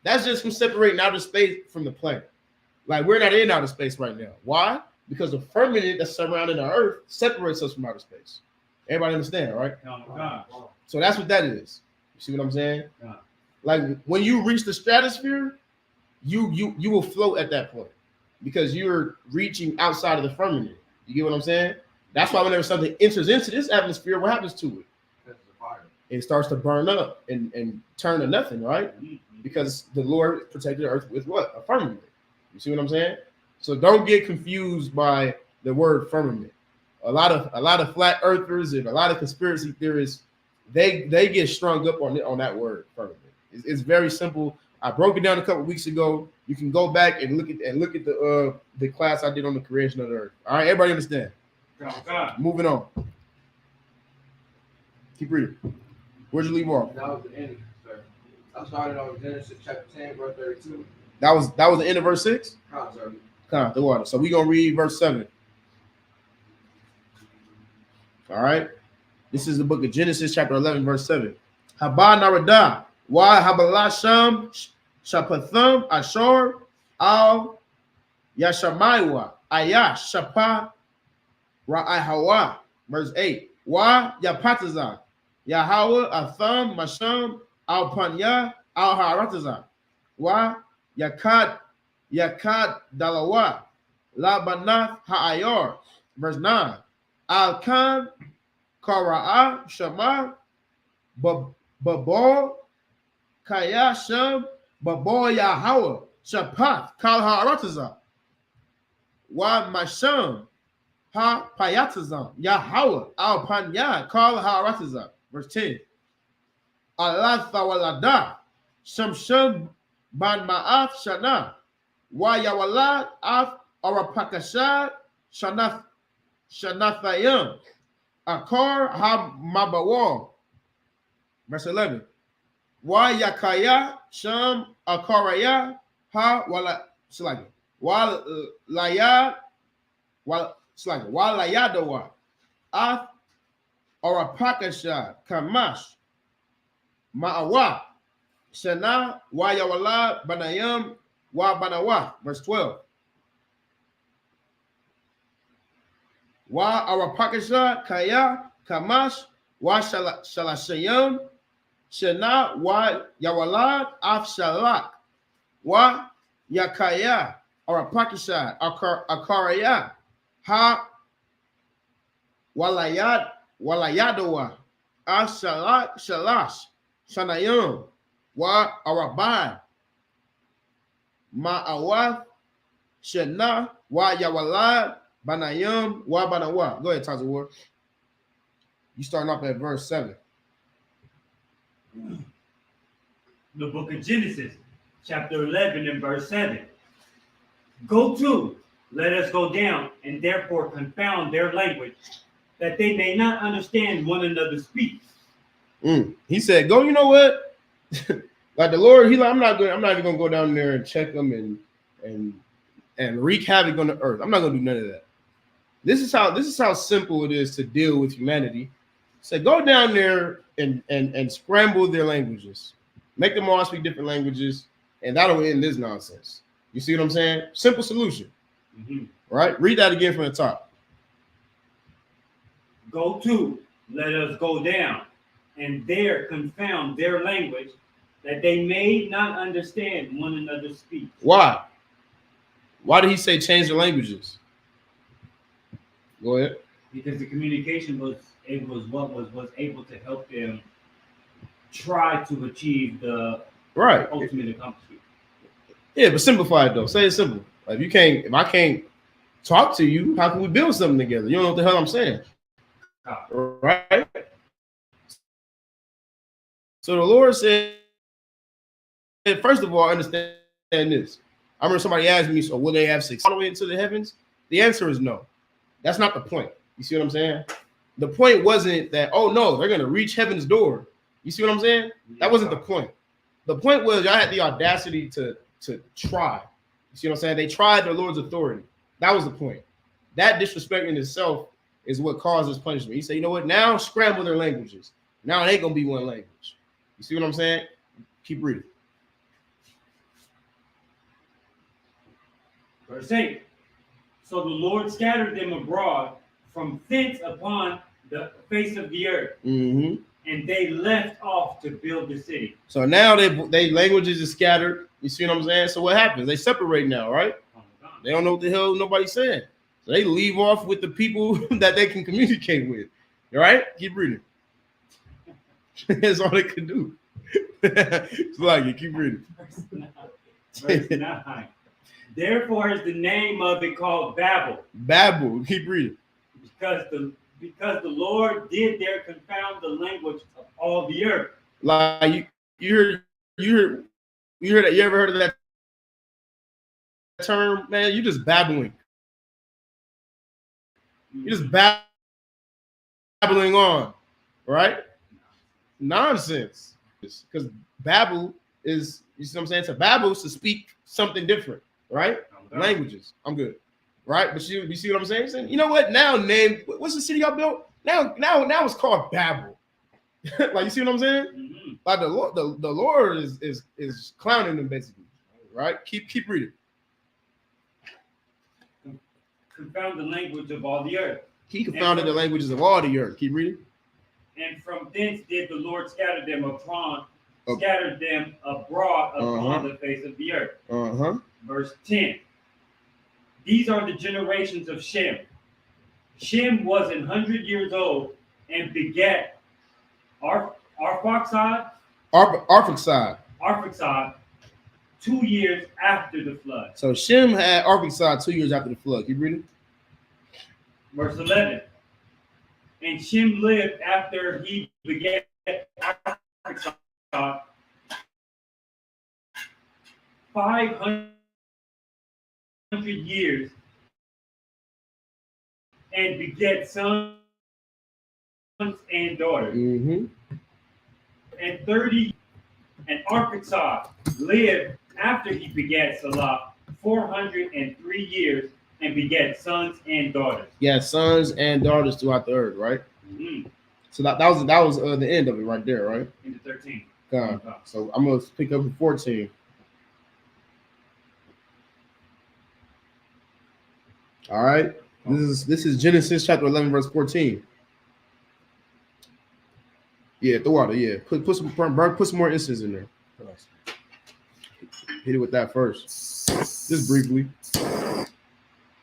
that's just from separating outer space from the planet. Like we're not in outer space right now. Why? Because the firmament that's surrounding the earth separates us from outer space. Everybody understand, right? So that's what that is. You see what I'm saying? Yeah. Like when you reach the stratosphere, you will float at that point because you're reaching outside of the firmament. You get what I'm saying? That's why whenever something enters into this atmosphere, what happens to it? That's the fire. It starts to burn up and turn to nothing, right? Because the Lord protected the earth with what? A firmament. You see what I'm saying? So don't get confused by the word firmament. A lot of flat earthers and a lot of conspiracy theorists, they get strung up on that word firmament. It's very simple. I broke it down a couple weeks ago. You can go back and look at the class I did on the creation of the earth. All right, everybody understand? God. Moving on. Keep reading. Where'd you leave off? That was the end, sir. I started on Genesis chapter 10, verse 32. That was the end of verse 6? Sir. Come on, the water. So we're gonna read verse 7. All right. This is the book of Genesis, chapter 11, verse 7. Haba narada, wa habalasham shapatham ashor al yashamaiwa ayash shapa ra'ahawa. Verse 8. Wa yapataza Yahweh atham masham al panya al harataza. Wa yakad dalawa la banath ha'ayor. Verse 9. Al kan kara'a shama babol kaya sham babol Yahweh shapath kal harataza. Wa masham ha payatazam Yahweh al panya kal harataza. Verse 10. Allah thawalada sham ban ma'af shana wa yawalad af arapakashad shanathayim akar ha mabawal. Verse 11. Wa yakaya sham akaraya ha wala slagi wa layad wa slagi wa layadawa af arapakashad kamash ma'awa Shana wa yawala banayam wa banawa. Verse 12. Wa arapakasha kaya kamash wa shalashayam shana wa yawala af shalak wa yakaya arapakasha akaraya ha walayadawa af shalak shalash shanayam wa arabai ma'awaf shana wa yawalad banayam wa banawa. Go ahead, Tazawar. You starting off at verse 7. The book of Genesis, chapter 11 and verse 7. Go to, let us go down, and therefore confound their language, that they may not understand one another's speech. He said, "Go." You know what? Like the Lord, He like, I'm not even gonna go down there and check them and wreak havoc on the earth. I'm not gonna do none of that. This is how simple it is to deal with humanity. So go down there and scramble their languages, make them all speak different languages, and that'll end this nonsense. You see what I'm saying? Simple solution. Right? Read that again from the top. Go to, let us go down, and there confound their language, that they may not understand one another's speech. Why? Why did He say change the languages? Go ahead. Because the communication was what was able to help them try to achieve the ultimate accomplishment. Yeah, but simplify it though. Say it simple. Like if I can't talk to you, how can we build something together? You don't know what the hell I'm saying. Right? So the Lord said, first of all, understand this. I remember somebody asked me, so will they have sex all the way into the heavens? The answer is no. That's not the point. You see what I'm saying? The point wasn't that, oh no, they're going to reach heaven's door. You see what I'm saying? That wasn't the point. The point was y'all had the audacity to try. You see what I'm saying? They tried the Lord's authority. That was the point. That disrespect in itself is what causes punishment. He said, you know what? Now scramble their languages. Now it ain't going to be one language. You see what I'm saying? Keep reading. Verse 8. So the Lord scattered them abroad from thence upon the face of the earth, and and they left off to build the city. So now they languages is scattered. You see what I'm saying? So what happens? They separate now, right? They don't know what the hell nobody's saying. So they leave off with the people that they can communicate with. All right? Keep reading. That's all they can do. It's like it. Keep reading. Verse 9. Therefore is the name of it called Babel. Babel. Keep reading. Because the Lord did there confound the language of all the earth. Like you heard that? You ever heard of that term, man? You just babbling. You're just babbling on, right? Nonsense. Because babble is, you see what I'm saying? To babble is to speak something different, right? Languages. I'm good, right? But you see what I'm saying? You know what? Now what's the city y'all built? Now it's called Babel. Like, you see what I'm saying? Mm-hmm. Like the Lord is clowning them basically, right? Keep reading. Confound the language of all the earth. He confounded the languages of all the earth. Keep reading. And from thence did the Lord scatter them abroad upon the face of the earth. Verse 10. These are the generations of Shem. Shem was 100 years old and begat Arphaxad 2 years after the flood. So Shem had Arphaxad 2 years after the flood. Keep reading. Verse 11. And Shem lived after he begat Arphaxad 500 years and begat sons and daughters. Mm-hmm. And Arphaxad lived after he begat Salah 403 years and begat sons and daughters. Yeah, sons and daughters throughout the earth, right? Mm-hmm. So that was the end of it right there, right? Into 13. So I'm gonna pick up in 14. All right. This is Genesis chapter 11, verse 14. Yeah, the water. Yeah, put some more incense in there. Hit it with that first, just briefly.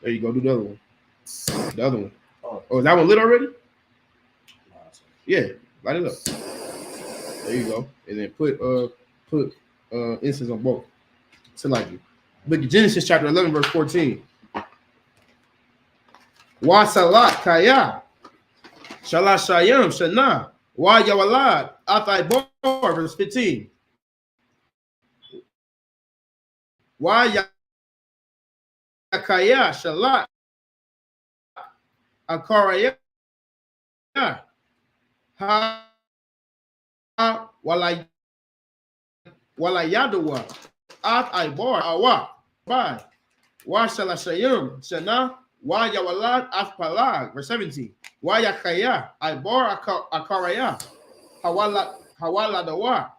There you go. Do the other one. The other one. Oh, is that one lit already? Yeah, light it up. There you go. And then put incense on both. So like it. Look at Genesis chapter 11, verse 14. Wa salat kaya shalashayim shana wa yawalad atai bor, verse 15. Wa yakaya shalat akaraya ha wala yadawa atai bor awa by wa shalashayim shana Wa yawalad afpalag, verse 17. Wa yakaya ibor akaraya hawala dawa.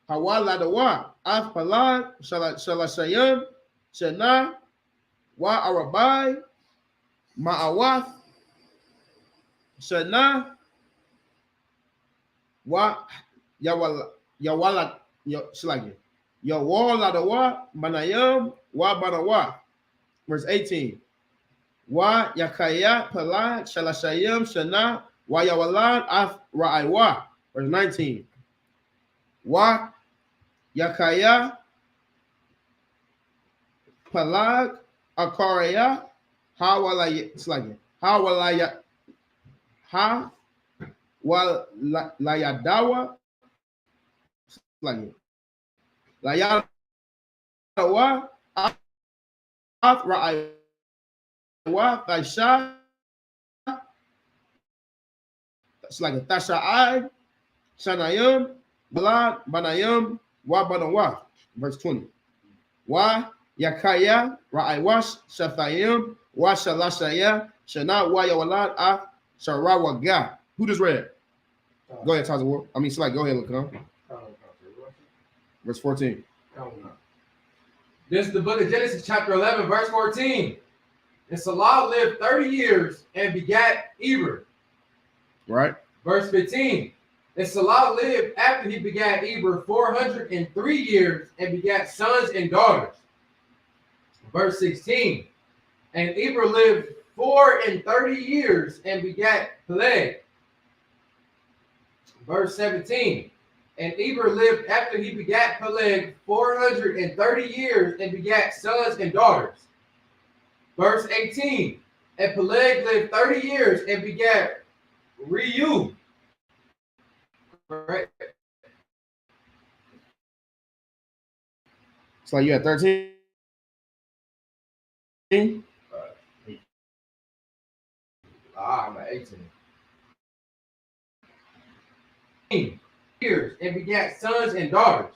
Hawala dawa afpalag shalashayim shana wa arabai ma'awath shana wa Yawala dawa banayam wa banawa. Verse 18. Wa yakaya palag shalashayim shana wa yawalad af ra'aywa. Verse 19. Wa yakaya palag akaraya hawalaya layadawa layadawa ra'aywa taisha tasha'ai shanayim balad banayim wa banawa. Verse 20. Wa yakaya ra'aywa shathayim wa shalashaya shana wa yawalad af sharawaga. Who just read? Go ahead, Tazawar. I mean, Slack, go ahead, look it up. Verse 14. This is the book of Genesis, chapter 11, verse 14. And Salah lived 30 years and begat Eber. Right. Verse 15. And Salah lived after he begat Eber 403 years and begat sons and daughters. Verse 16. And Eber lived 34 years and begat Peleg. Verse 17. And Eber lived after he begat Peleg 430 years and begat sons and daughters. Verse 18. And Peleg lived 30 years and begat Reu. Right. It's like you had 13. I'm at 18. Years and begat sons and daughters.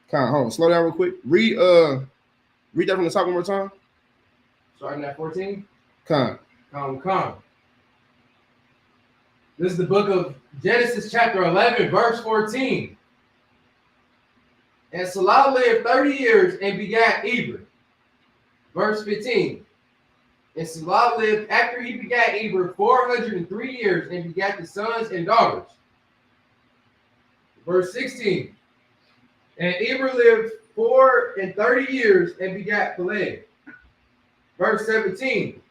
Hold on, slow down real quick. Read that from the top one more time. Starting at 14. Come. This is the book of Genesis, chapter 11, verse 14. And Salah lived 30 years and begat Eber. Verse 15. And Salah lived after he begat Eber 403 years and begat the sons and daughters. Verse 16. And Eber lived 430 years and begat Peleg. Verse 17.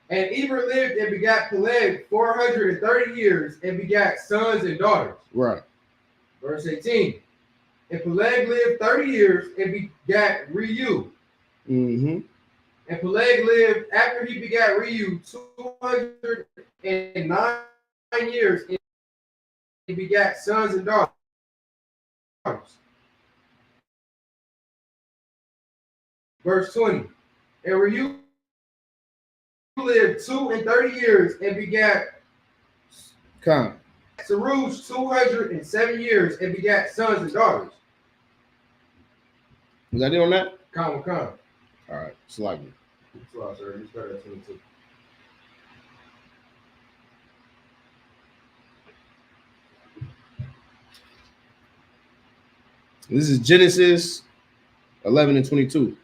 And Eber lived and begat Peleg 430 years and begat sons and daughters. Right. Verse 18. And Peleg lived 30 years and begat Reu. Mm-hmm. And Peleg lived after he begat Reu 209 years and he begat sons and daughters. Verse 20. And Reu lived 230 years and begat Saruj 207 years and begat sons and daughters. Was that it on that? Come. All right, slightly. So, sir, you started at 22. This is Genesis 11 and 22.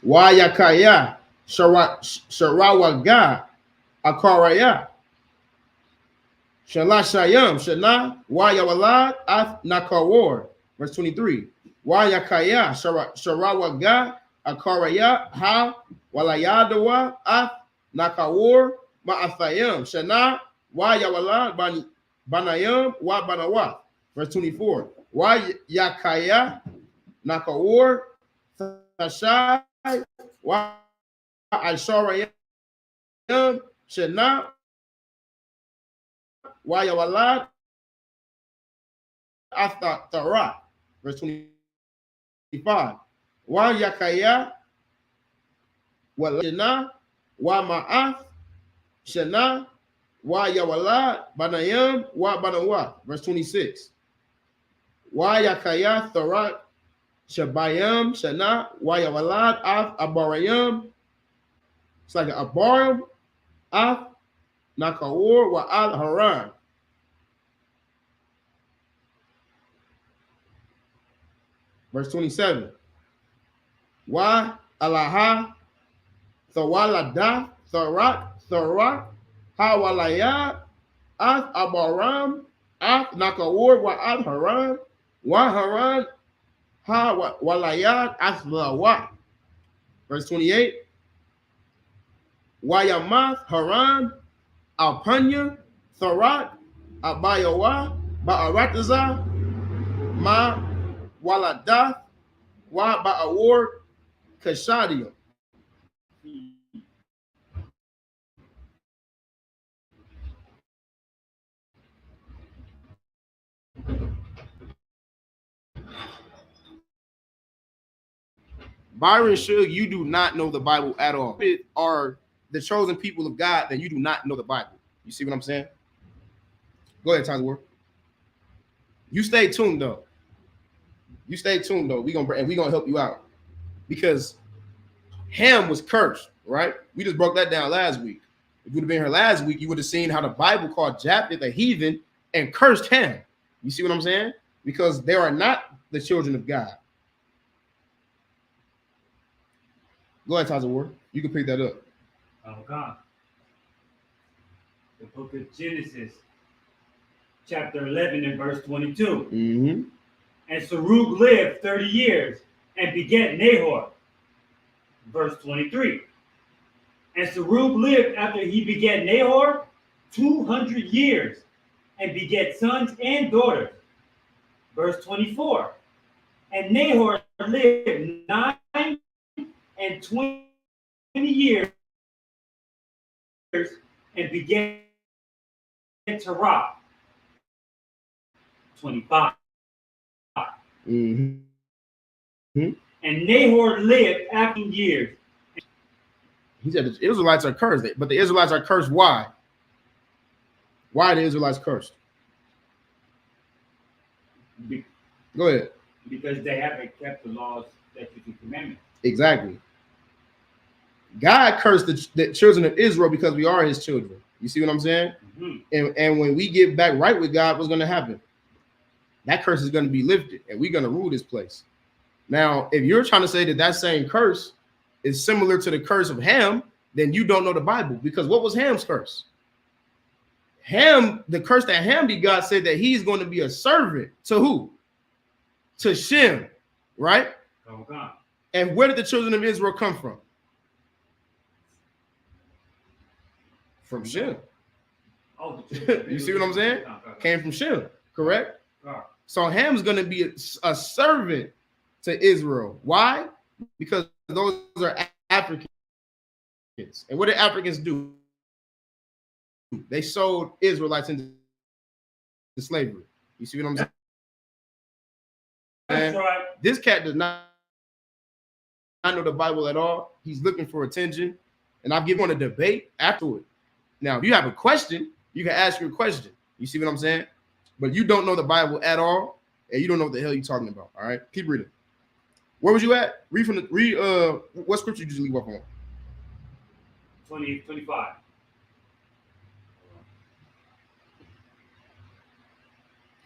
Wayakaya Sharawaga Akaraya Shalashayam Shana Wayawalad Ath Nakawar. Verse 23. Wayakaya Sharawaga Akaraya Ha Walayadawa Ath Nakawar Ma'athayam Shana Wayawalad Banayam Wa Banawa. Verse 24. Wayakaya Nakawar Tashai Wa Aisharayam Shana Wayawalad Athatara. Verse 25. Wa Yakaya Walashana Wa Ma'ath Shana Wa Yawalad Banayam Wa Banawa. Verse 26. Wa Yakaya Tharat Shabayam Shana Wa Yawalad Ath Abarayam. It's like an Abarim Ath Nakawar Wa Al Haran. Verse 27. Wa Alaha Thawalada Tharat Hawalaya Ath Abaram Ath Nakawar Wa Al Haran Wa Haran Ha Walayat Ath Lawa. Verse 28. Wayamath Haran Alpanya Tharat Abayawa Ba'arataza Ma Waladath Wa Ba'awar Kashadia. Byron Shug, you do not know the Bible at all. It are the chosen people of God, then you do not know the Bible. You see what I'm saying? Go ahead, Tyler. You stay tuned though. We're gonna help you out. Because Ham was cursed, right? We just broke that down last week. If you would have been here last week, you would have seen how the Bible called Japheth a heathen and cursed Ham. You see what I'm saying? Because they are not the children of God. Go ahead, Taza Ward. You can pick that up. Okay. The book of Genesis, chapter 11 and verse 22. Mm-hmm. And Sarug lived 30 years and begat Nahor. Verse 23. And Sarug lived after he begat Nahor 200 years and begat sons and daughters. Verse 24. And Nahor lived 9 and 20 years and begat Terah. 25. Mm-hmm. And Nahor lived after years. He said the Israelites are cursed, but the Israelites are cursed. Why? Why are the Israelites cursed? Go ahead. Because they haven't kept the laws, statutes, and commandments. Exactly. God cursed the children of Israel because we are his children. You see what I'm saying? Mm-hmm. And when we get back right with God, what's going to happen? That curse is going to be lifted, and we're going to rule this place. Now, if you're trying to say that same curse is similar to the curse of Ham, then you don't know the Bible. Because what was Ham's curse? Ham, the curse that Ham begot said that he's going to be a servant to who? To Shem, right? Okay. And where did the children of Israel come from? From Shem. Oh, you see what I'm saying? Came from Shem, correct? So Ham's going to be a servant to Israel. Why? Because those are Africans. And what did Africans do? They sold Israelites into slavery. You see what I'm saying? That's right. This cat does not know the Bible at all. He's looking for attention. And I've given him a debate afterward. Now, if you have a question, you can ask your question. You see what I'm saying? But you don't know the Bible at all, and you don't know what the hell you're talking about. All right, keep reading. Where was you at? Read what scripture did you leave off on? 25.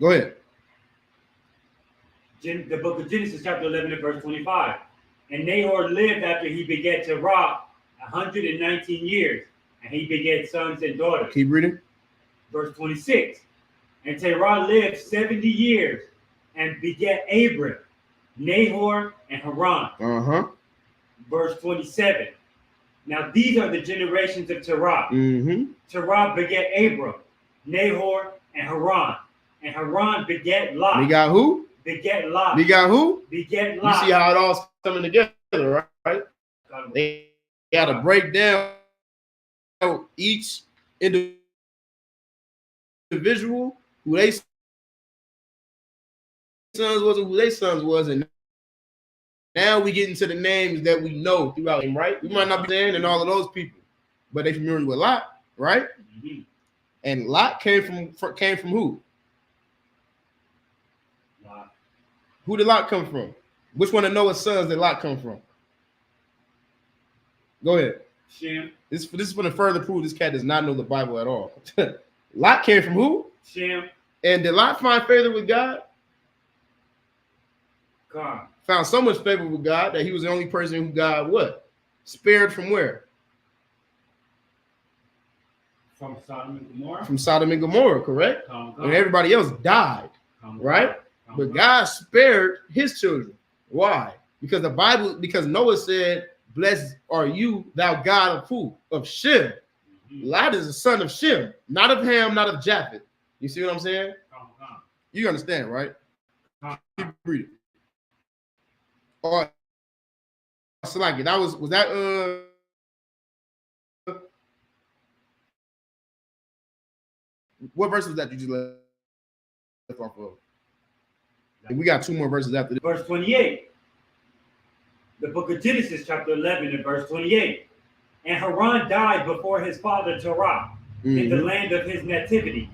Go ahead. The book of Genesis, chapter 11 and verse 25. And Nahor lived after he begat Terah 119 years, and he begat sons and daughters. Keep reading. Verse 26. And Terah lived 70 years and begat Abram, Nahor, and Haran. Uh-huh. Verse 27. Now these are the generations of Terah. Mm-hmm. Terah begat Abram, Nahor, and Haran. And Haran begat Lot. We got who? Begat Lot. We got who? Begat Lot. You see how it all's coming together, right? They got to break down each individual, who they sons was and who they sons was, and now we get into the names that we know throughout him, right? We might not be saying and all of those people, but they familiar with Lot, right? Mm-hmm. And Lot came from who? Lot. Who did Lot come from? Which one of Noah's sons did Lot come from? Go ahead. Shem. This is for the further proof this cat does not know the Bible at all. Lot came from who? Shem. And did Lot find favor with God? God. Found so much favor with God that he was the only person who God what? Spared from where? From Sodom and Gomorrah. From Sodom and Gomorrah, correct? And everybody else died, right? But God spared his children. Why? Because because Noah said, "Blessed are you, thou God of who? Of Shem." Mm-hmm. Lot is the son of Shem, not of Ham, not of Japheth. You see what I'm saying? You understand, right? Keep reading. So like that was that what verse was that you just left off of? And we got two more verses after this. Verse 28. The book of Genesis, chapter 11, and verse 28. And Haran died before his father Terah, in the land of his nativity,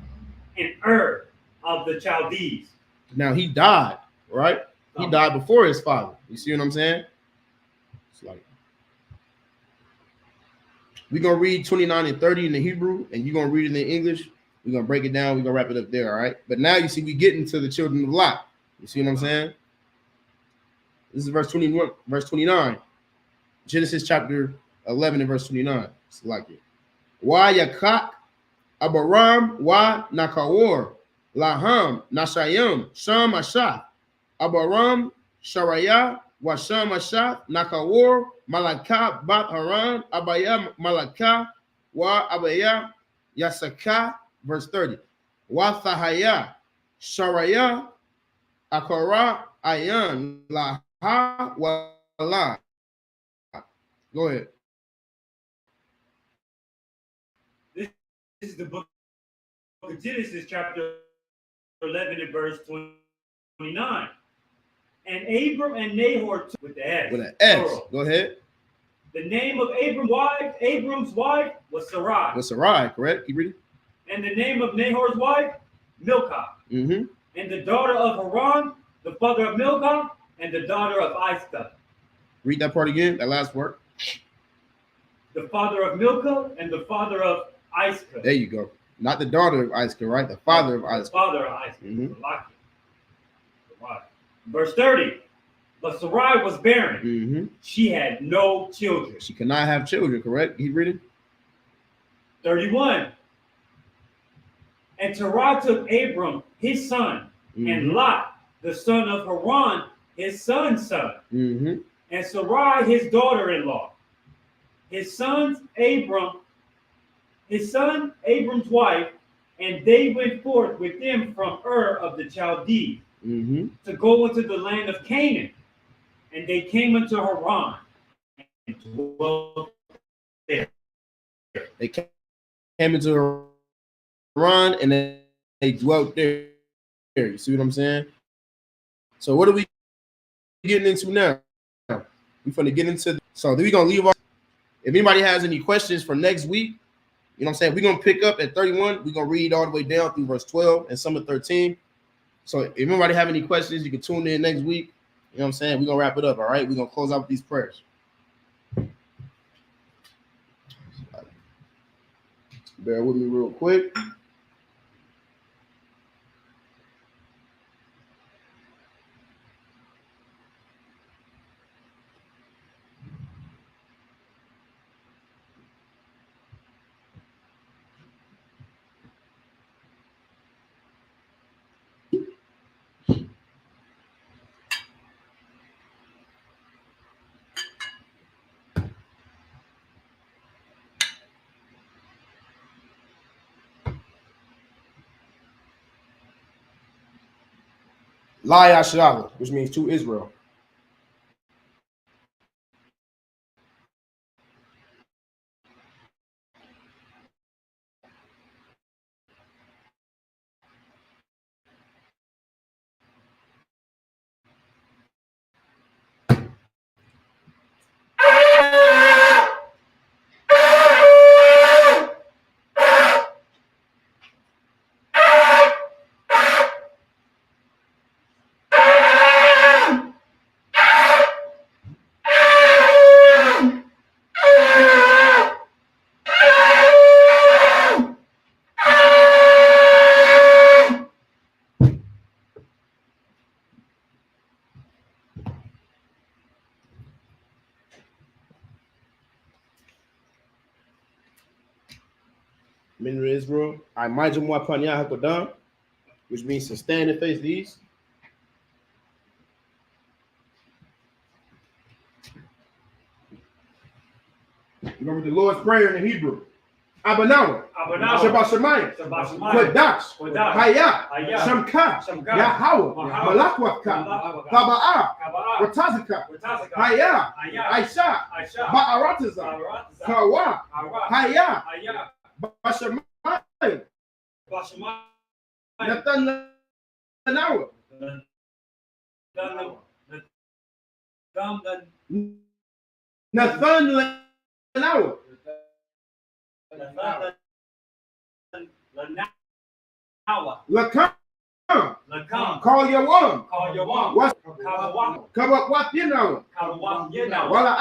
in Ur of the Chaldees. Now he died, right? He died before his father. You see what I'm saying? It's like we're gonna read 29 and 30 in the Hebrew, and you're gonna read it in English. We're gonna break it down. We're gonna wrap it up there, all right? But now you see, we get into the children of Lot. You see what I'm saying? This is verse 21, verse 29. Genesis chapter 11 and verse 29. It's like it. Wa yakak Abaram wa Nakawor Laham Nashayim Sham Ashah Abaram Sharaya wa Sham Ashah Nakawor Malaka Bat Haran Abaya Malaka wa Abaya Yasaka. Verse 30. Wa Thahaya Sharaya Akara Ayan Laha wa La. Go ahead. This is the book of Genesis, chapter 11 and verse 29. And Abram and Nahor with the S. With an S. Plural. Go ahead. The name of Abram's wife was Sarai. With Sarai, correct? Keep reading. And the name of Nahor's wife, Milcah. Mm-hmm. And the daughter of Haran, the father of Milcah, and the daughter of Isupk. Read that part again, that last part. The father of Milcah and the father of Isupk. There you go. Not the daughter of Isaac, right? The father of Isaac. The father of Isaac. Mm-hmm. Verse 30. But Sarai was barren. Mm-hmm. She had no children. She cannot have children, correct? Keep reading. 31. And Terah took Abram, his son, and Lot, the son of Haran, his son's son, and Sarai, his daughter-in-law. His son Abram's wife, and they went forth with them from Ur of the Chaldees to go into the land of Canaan. And they came unto Haran and dwelt there. They came into Haran and they dwelt there. You see what I'm saying? So what are we getting into now? We're going to get into so then we're going to leave off. If anybody has any questions for next week, you know what I'm saying? We're going to pick up at 31. We're going to read all the way down through verse 12 and some of 13. So if anybody have any questions, you can tune in next week. You know what I'm saying? We're going to wrap it up, all right? We're going to close out with these prayers. Bear with me real quick. La Yashala, which means to Israel. Men of Israel, I imagine what Panya Hakodam, which means to stand and face the east. Remember the Lord's Prayer in the Hebrew. Abanawa, Shabbat Shemayim, Kodash, Haya, Shamka, Yahweh, Malakwaka, Kaba'ah, Ratazaka, Haya, Aisha, Ba'arataza, Kawa, Haya, Bashamayim, Nathan Lanawa, Nathan Lanawa. Lakam. Call your one. What? Kabawat Yinawa. Wala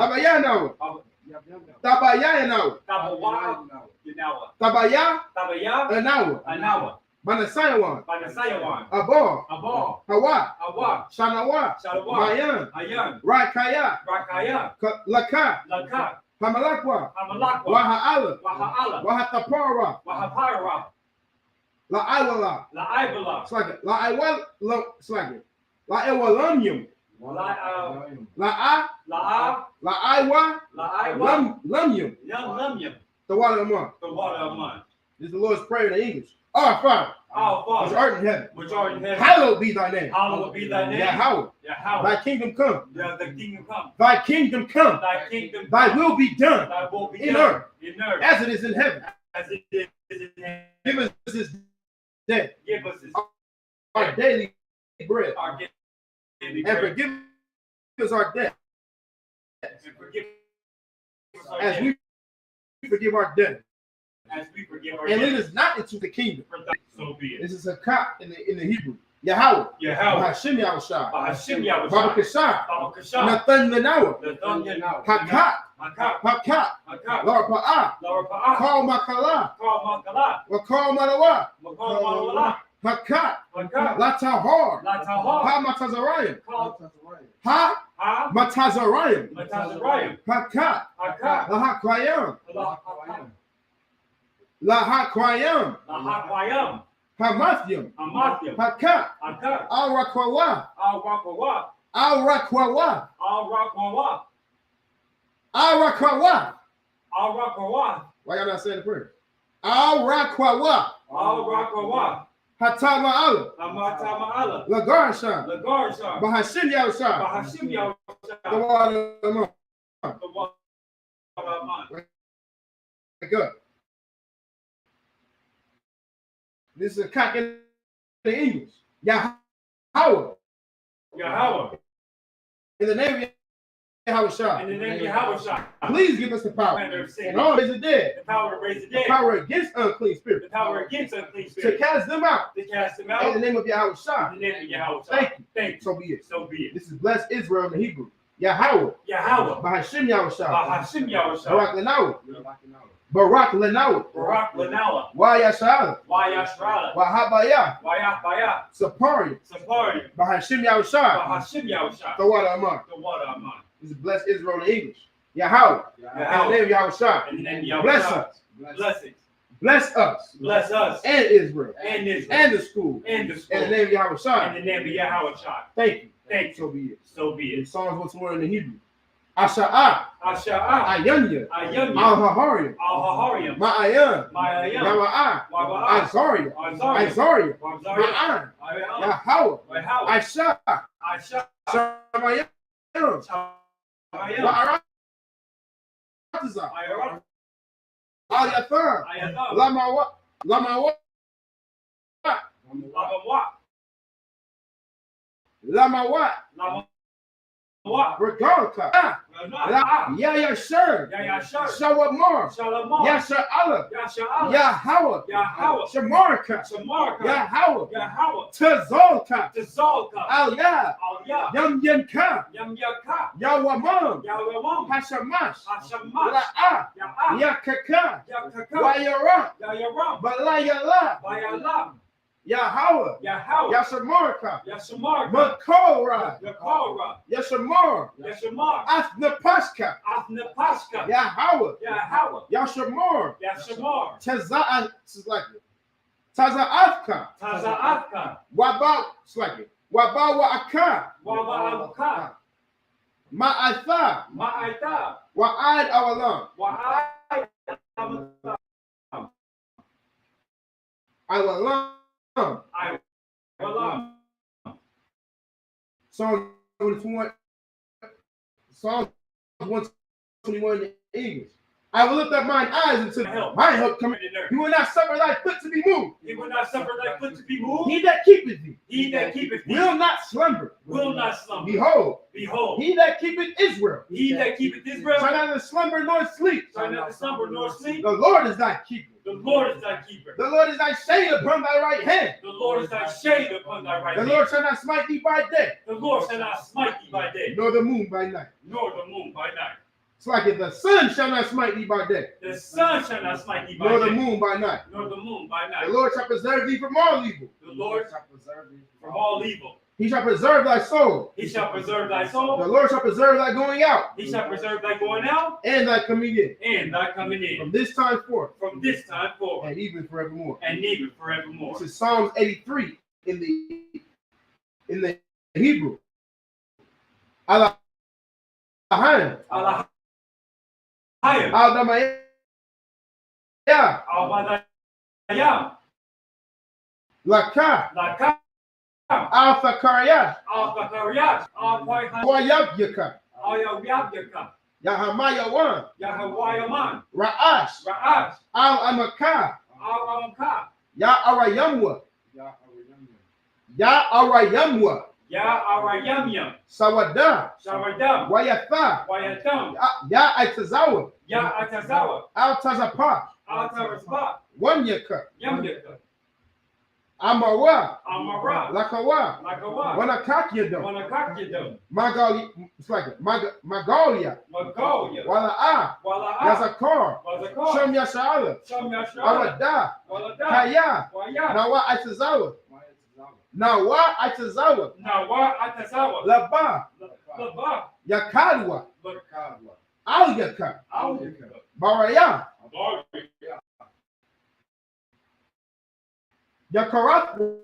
Tabayanawa. Tabayanawa. Tabaya Habaya, Anawa, Anawa, Banasayawan, Banasayawan, Abal, Abal, Hawa, Awa, Shanawa, Shalawa, Mayan, Ayan, Rakaya, Rakaya, Laka, Laka, Hamalakwa, Hamalakwa, Waha'ala, Waha'ala, Wahatapara, Wahapara, La'aiwala, La'ibala, Slack La'aiwal, Slack La'ewalumium, La'a, La'a, La'aiwa, La'iwa, Lumium, Lumyum, the water of Mar. the water of mine. This is the Lord's Prayer in English. Our Father, Our which Father, art in heaven, which art in heaven, hallowed be thy name. hallowed be thy name. Yahweh, Yahweh, thy kingdom come, the kingdom come. thy kingdom come, Thy kingdom thy come. will be done Thy will be in done earth in earth as it is in heaven. as it is in heaven. Give us this day Give us this our daily bread, our daily and bread, forgive us our debt and forgive us our as debt, we forgive our debt, as we forgive our and lead debtors. us not into the kingdom. So be it. This is a cop in the Hebrew. Yahweh, Yahweh, Hashem Yahushua, Hashem Baba Yahweh, Kashah, Baba Kashah, Nathan Lenawa, the Dunyan, Hakat, Hakat, Hakat, Hakat, Lord Pa'ah, Laura Pa'ah, Call Makala, Call Makala, Wakal Manawa, Makal Malala, Hakat, Hakat, Latahar, Latahar, Ha Matazarayim, Call Ha Ha, Matazarayim, Matazarayim, Hakat, Hakat, Lahakwayam, Lahakayam, Lahakwayam, Lahakwayam, Hamathyam, Amatyam, Hakat, Hakat, Al-Rakwawa, Al-Rakwawa, Al-Rakwawa, Al-Rakwawa, Al-Rakwawa. Al-Rakwawa, Why y'all not saying the prayer? Al-Rakwawa, Al-Rakwawa, Hatama Allah, Amatama Lagarshan, Lagarsha, Bahashim Yahusha, Bahashim the Yahusha, water of the month. the water of mine. Good. This is a cock in the English. Yahweh. Yahweh, In the name of Yahushua. in the name of Yahweh, Please give us the power. And all raise the dead. the power to raise the The dead, power against unclean the spirits. power against unclean To spirits, cast them out. to cast them In out, the name of in Yahushua. the name of Yahweh. Thank you. Thank you. So be it. So be it. This is blessed Israel in the Hebrew. Yahweh. Yahweh, Bahashim Yahushua. Bahashim Yahweh, Barak Lenawa. Barak Lenawa. Barak Lanawa, Wa Yashala. Wayashrala, Wahabaya. Wayahbaya, Sapari. Safari, Bahashim Yahushua. Bahashim Yahweh, The water of Mar. the water of mine. This is blessed Israel in English. Yahweh. In the Yahweh, name of Yahushua. in the name of Yahweh. Bless us. Blessings. Bless us. Bless us And Israel. and Israel And the school. and the school. In the name of In Yahushua. the name of Yahweh. Thank you. Thank you. So be it. So be In it. Psalms 121 in the Hebrew. Asha'ah. Asha'ah, Ayanya. Ayanya, Al-Hahariam. Al-Hahariam, Ma'ayan. Ma'ayam, Yawa'ah. Waba'ah, Isariah. Isaiah, Isariah. Wabzariah, Ma'an. Ayam, Yahweh. Yahweh, Aisha. Aisha, Shamayam. Shamayam, Wa'aratazah. Ayarah, Al-Yathan. Ayatham, Lamawa. Lamawa. Lamawat, Lamawa. Lamawat, Regalka. Ramah, Yaya Shur. Yayashar, Shawamar. Shalamar, Yasha Allah. Yasha'al, Yahweh. Yahweh, Shamarka. Shamarka, Yahweh. Yahweh, Tazolka. Tazalka, Al-Yah. Al-Yah, Yam Yanka. Yamyaka, Yawamam. Yawamam, Hashamash. Hashamash, La'ah. Ya'ah, Yakaka. Yakaka, Wayara. Yayaram, Balayala. Bayalam, Yahweh. Yahweh, Yashamarka. Yashamarka, Makora. Yakora, Yashamar. Yashamar, Athnapashka. Athnapashka, Yahweh. Yahweh, Yashamar. Yashamar, Taza'afka. Taza'atka, Waba. Waba wa'aka. Waba'avuka, Ma'atha. Ma'aita, Wa'ad awalam. Wa'ai, Awalam. Walam, Psalms 121. Psalms 121 in English. I will lift up mine eyes unto my help coming. You will not suffer thy foot to be moved. He will not suffer thy foot to be moved. He that keepeth thee He that keepeth thee will not slumber. will not slumber. Behold, Behold, he that keepeth Israel he that keepeth Israel shall neither slumber nor sleep. shall neither slumber nor sleep. The Lord is thy keeper. The Lord is thy keeper. The Lord is thy shade upon thy right hand. The Lord is thy shade upon thy right The hand. Lord shall not smite thee by day, The Lord shall not smite thee by day, nor the moon by night. nor the moon by night. It's like if the sun shall not smite thee by day, the sun shall not smite thee by nor the day, moon by night. nor the moon by The night. Lord shall preserve thee from all evil. The Lord shall preserve thee from all evil. He shall preserve thy soul. He shall preserve thy The soul. Lord shall preserve thy going out He shall preserve thy going out and thy coming in and thy coming from in this time forth from this time forward and even forevermore. and even forevermore. This is Psalms 83 in the Hebrew. Allah Allah higher. Al-Damayah Al-Badayah. Laka Laka. Al-Thakariyah Al-Bakariyah. Al-Wayha. Wayabyaka Al-Yabyaka. Yahamayawan Yahawayaman. Ra'ash Ra'ash. Al-Amaka Al-Amka. Ya-Arayamwa Yah Ya-Arayamwa Ya-Arayamyam. Sawada Sharadam. Wayatha Wayatam. Ya-Itazawa Ya-Atazawa. Al-Tazapah Al-Tarazba. Wanyaka Yamyaka. Amara Amara. Lakawa Lakawa. Wanakakyadam Wanakakidam. Magali, it's like Magalia Magalia. Wala'a Wala'a. Yazakar Wazakar. Shem Yasha'ala Shamyashara. Awada Walada. Kaya Waya. Nawa Itazawa Nawa Itazawa Nawa Atazawa. Laba Laba. Yakadwa Lakadwa. Al-Yaka Al-Yaka. Baraya Baraya. Yakaratwa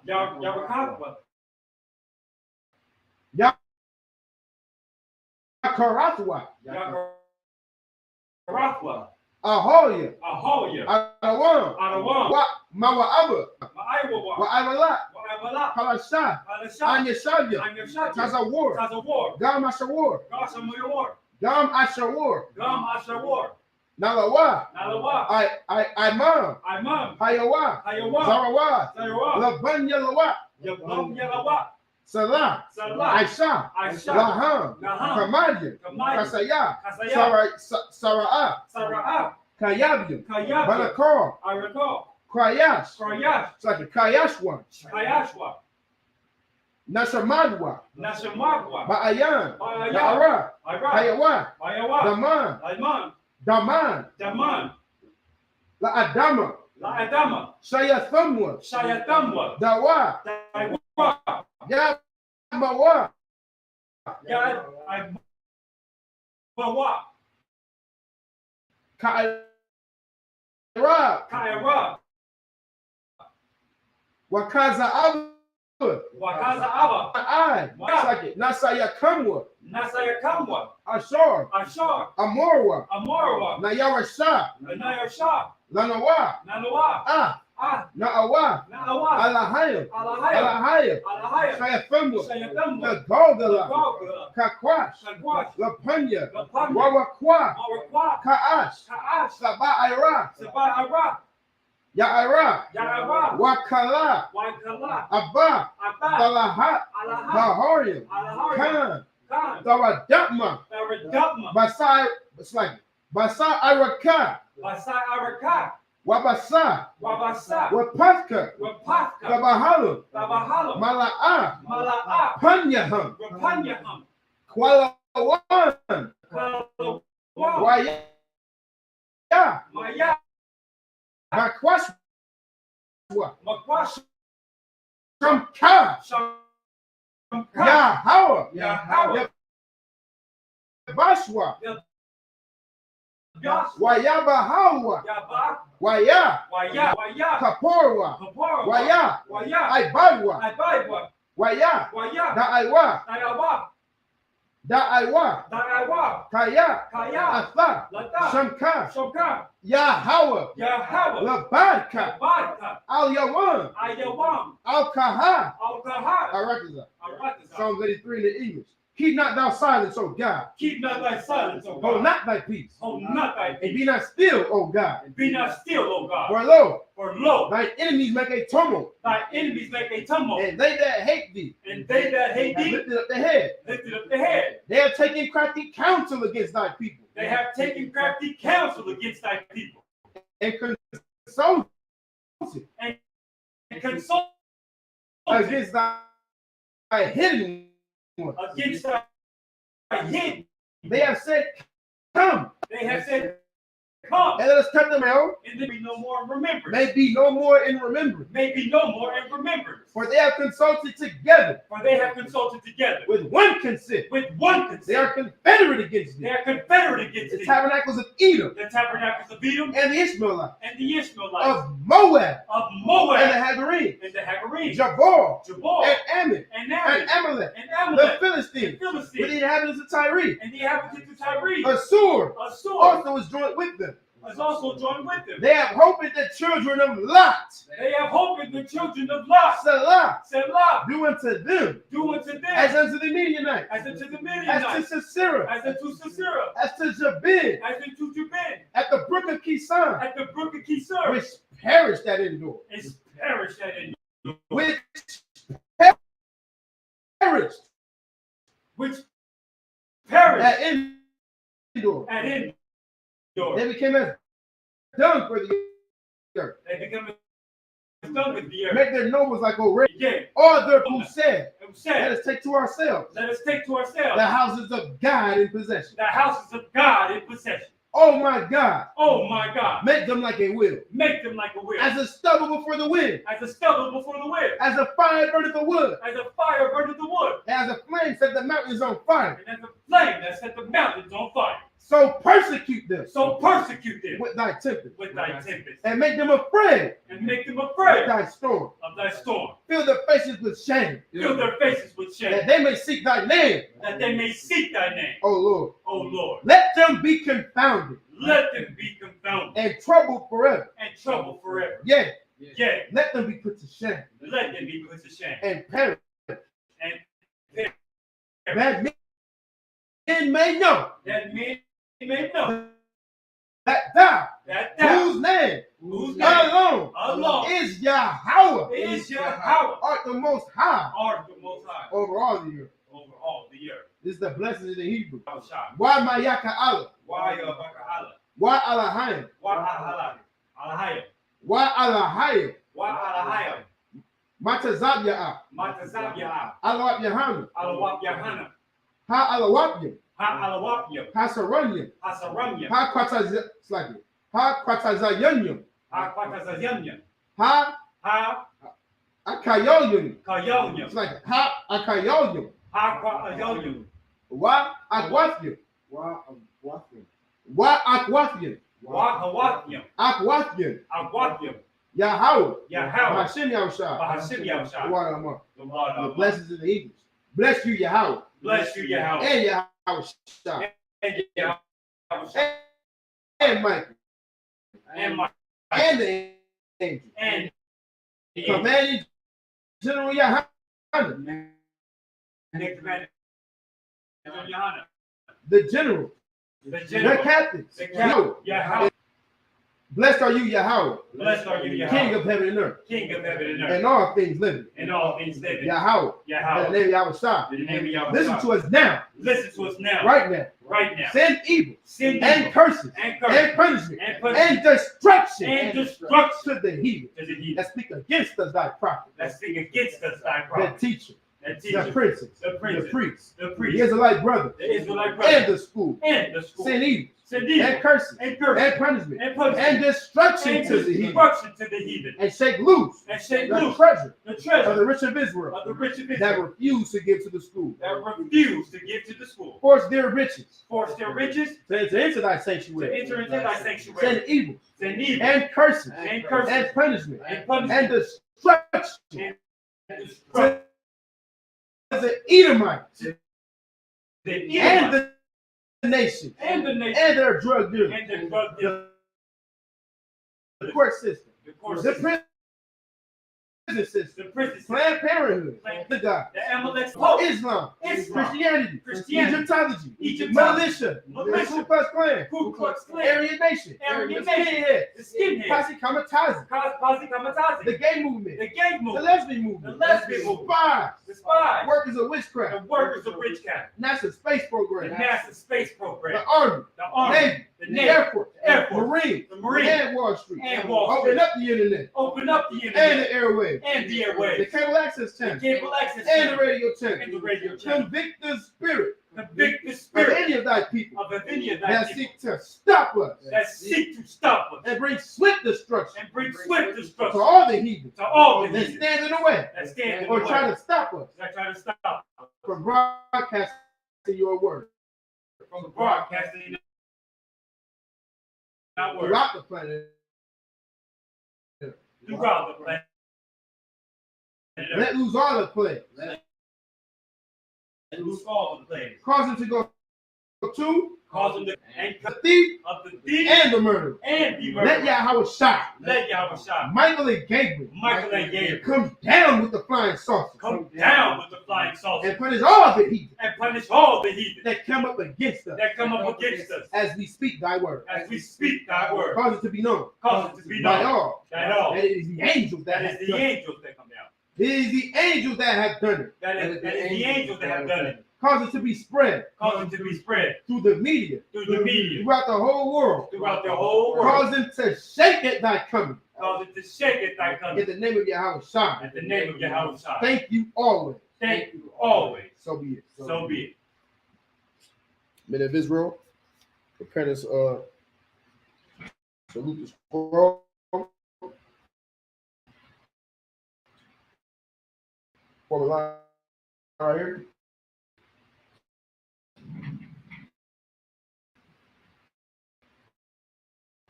Yabakatwa. Yakaratwa Yakaratwa. Ahoya Ahoya. Adawan Adawan. Wa Mawa'aba Ma'aiwawa. Wa'amala Wa'amala. Palasha Alasha. Anyashavya Anyashaki. Tazawar Tazawar. Gam Ashawar Gashamayawar. Gam Ashawar Gam Ashawar. Nalawa Nalawa. Imam Imam. Hayawa Hayawa. Zarawa Sayawar. Labanya Lawa Yabam Yalawa. Salah Salah. Aisha Aisha. Laham Naham. Kamadia Kamaya. Kasaya Kasaya. Sara'a Sara'ah. Kayabya Kayab. Balakar I recall. Krayash Krayash. it's like a Kayash one Kayashwa. Nashamadwa Nashamagwa. Ba'ayan Ba'ayan. Ya'ara Ira. Hayawa Mayawa. Daman Aiman. Daman Daman. La'adama La'adama. Shayathamwa Shayatamwa. Dawa Daiwa. Yamawa Yad. Aibawa. Kaira Kaira. Wakaza Abu Wakaza Aba. I Nasaya Kamwa Nasayakamwa. Ashar Ashar. Amorwa Amorwa. Nayarasha Anayasha. Lanawa Nanawa. Na'awa Naawa. Alahaya Alahaya. Alahaya Alahaya. Shayathamwa Shayatamwa. Kagogala Gogla. Kakwash Shagwash. Lapanya Lapanya. Wawakwa Mawakwa. Kaash Kaash. Saba'ira Sabai Ara. Ya'ara Ya'ara. Wakala Waikala. Abba Abba. Balahat Alaha. Baharian Alahari. Khan Khan. Taradapma Taradapma. Basai it's like Basa Araka Basai Araka. Wabasa Wabasa. Wapatka Wapaka. Tabahalu Tabahala. Mala'a Mala'a. Panyaham Rapanyaham. Kualawan Kalawa. Waya Maya. Bakwashwa Makwash. Shamka Shamka. Yahawa Yahawa. Bashwa Yas. Wayabahawa Yaba. Waya Waya. Waya. Kaporwa Kapora. Waya Waya. Aibadwa Aibaiwa. Waya Waya. Da'aiwa Dayawa. Da'aiwa Dayawa. Kaya Kaya. Atha Lata. Shamka Shoka. Yahawa Yahawa. Labadka Badka. Al Yawan Ayawam. Al Kaha Alkaha. Arakaza Arakazah. Psalms 83 in the English. Keep not thou silence, O God. Keep not thy silence, O Hold God. not thy peace. Hold not thy And peace. be not still, O God. Be not still, O God. For lo, For lo, thine enemies make a tumult, thy enemies make a tumult, and they that hate thee and they that hate have thee lifted up their head. lifted up the head. They have taken crafty counsel against thy people, They have taken crafty counsel against thy people, and consulted and consulted against thy hidden one. against thy hidden They have said, come. They have said, come. And let us cut them out. And there be no more in remembrance. May be no more in remembrance. May be no more in remembrance. For they have consulted together. For they have consulted together. With one consent. With one consent. They are confederate against They thee. are confederate against The thee. tabernacles of Edom. The tabernacles of Edom. And the Ishmaelites. And the Ishmaelites. Of Moab. Of Moab. And the Hagarenes. And the Hagarenes. Jabal. Jabal. And Ammon. And And Ammon. Amalek. And The Amalek. Philistines. The With Philistines. the inhabitants of Tyre. And the inhabitants of Tyre. Assur Assur also is joined with them. is also joined with them. They have hoped in the children of Lot. They have hope in the children of Lot. Salah. Selah. Do unto them Do unto them as unto the Midianites. as unto the As Midianites. to Sisera. As unto Sisera. As to Jabin. As unto Jabin. At the brook of Kisan. At the brook of Kisar. Which perished at Endor. Is perished at it. Which perished Which perished at Endor. at Endor. They became as dung for the earth. They become done with the earth. Make their nobles like Oreb. Yeah. All their who said, It was let said, us take to ourselves let us take to ourselves the houses of God in possession. the houses of God in possession. Oh my God. Oh my God. Make them like a will. Make them like a wheel. As a stubble before the wind. As a stubble before the wind. As a fire burneth the wood. As a fire burneth the wood. As a flame set the mountains on fire. And as a flame that set the mountains on fire. So persecute them So persecute them with thy tempest. with thy tempest. And make them afraid And make them of afraid thy storm. of thy storm. Fill their faces with shame. Fill their faces with That shame. they may seek thy name. That they may seek thy name. O Lord. O Lord. Let them be confounded Let them be confounded and troubled forever. and troubled forever. Yea, Yea, let them be put to shame let them be put to shame. and perish. And That men may know that men may know that thou, that thou, whose name alone is Yahweh, is your power, art the most high art the most high over all the earth. over all the earth. This is the blessing in the Hebrew. Shah. Why Mayaka Allah? Why Baka Why Allahayim? Why Alahaya? Why Allahayim? Why Alahaya? Matazabya Matazabya. Alawap Yahana. Alawap Yahana. Ha Alawapya. Ha Alawapya. Ha Saranya. Hasaramya. Ha Kwatazayanyam. Ha Kwatazayanyam. Ha Kwatazayanya. Ha Ha Akayoyum. Kayonya. It's like Ha Akayoyum. Ha Kwayonya. Wa Akwafyum. Why walking? Wa Akwafyum. Wa Hawatya. Akwafyum. Agwatya. Yahweh. Yahweh. Hashem Yahushua. Bahashim Yahshua. Water among. The Lord The of blessings in the English. Bless you, Yahweh. Bless you, Yahweh. And Yahushua. And Yahweh. And Michael. And my And the angels. and Commanding General Yahweh. the commander Johanna. The general. The The general. captains. The captain. Yahweh. Blessed are you, Yahweh. Blessed are you, King Yahweh. of heaven and earth. King of heaven and earth. And all things living. And all things living. Yahweh. In the Yahweh. name of Yahushua. In the name of Yahweh. Listen to us now. Listen to us now. Right now. Right now. Send evil. Sin And curses. and curse And punishment. and punishment And destruction. and destruction To the heathen. to the heathen. That speak against us, thy prophet. That speak against us, thy The prophet. teacher. That The teacher. princes. The princes. The priests. The The priest. Israelite brothers. The Israelite And brother. the school. And the school. Send evil. Send evil. And curses. And curse. And punishment. And punishment. And destruction And to the heathen. destruction to the heathen. And shake loose And shake the loose treasure the of treasure the rich of Israel of the rich of that Israel refuse to give to the school. that refuse to give to the school. Force their riches Force their riches to enter thy to sanctuary. enter into thy sanctuary. Send evil Send evil and curses and curses and punishment and and punishment destruction and destruction. to the Edomites The and Edomites the nation and the nation and their drug dealers. and the drug dealers. The court system, The court the system, prison system, the prison system, Planned Parenthood, the God, the Amalek's hope, Islam, Islam, Christianity, Christianity, Egyptology, Egyptology, militia, militia, Ku Klux Klan, Ku Klux Klan, Aryan Nation, Aryan the Nation, skinheads, the skinheads, Posse Kamatazi, Posse Kamatazi, the gay movement, the gay the movement, lesbian movement, the lesbian movement, spies, the spies, workers of witchcraft, the workers of witchcraft, NASA space the program, NASA space the program, Army, the army, Navy, the the Navy, Air Force, Air Force, Marines, the Marines, and Wall Street, and Wall open Street. up the internet Open up the and internet the airwaves, and the the airwaves, cable access the channel, cable access and the channel, radio and channel. the radio channel. Convict the spirit convict the of spirit any of thy people of any of thy that people seek to stop us that seek to stop us and bring swift destruction and bring swift to destruction all the heathen to all the that heathen stand in the way that stand in or the try way, to stop us that try to stop us from broadcasting your word from broadcasting our word throughout the planet. throughout the planet. Let loose all the plagues. Let loose all the plagues. Cause them to go to Cause them to and the thief of the thief and the murderer. and be Let murdered. Yahweh shine. Let Yahweh shine. Michael and Gabriel Michael and Gabriel come down with the flying saucers come down with the flying saucers and punish all the heathen and punish all the heathen that come up against us that come up against us as we speak thy word. as we speak thy word. Cause it to be known Cause it to be by known all that all that it is the angels that that have is the done it. angels that come down. It is the angels that have done it. That is the angels that have done it. Cause it to be spread Cause it to be spread through the media throughout the whole world. throughout the whole world. Cause them to shake at thy coming. Cause it to shake at thy In coming. the name of Yahweh Shai. In the name of Yahweh Shai. Thank you always. Thank you always. So be it. So be it. Men of Israel, prepare this salute the scroll. Form a line right here.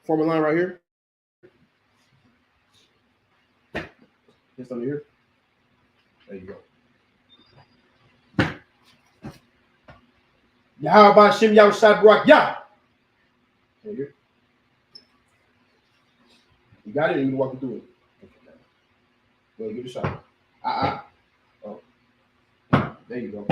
Form a line right here. Just under here. There you go. Yahweh Shem Yahweh Shad Barak Yah. Right here. You got it, and you walk through it. Well, give it a shot. Oh. There you go.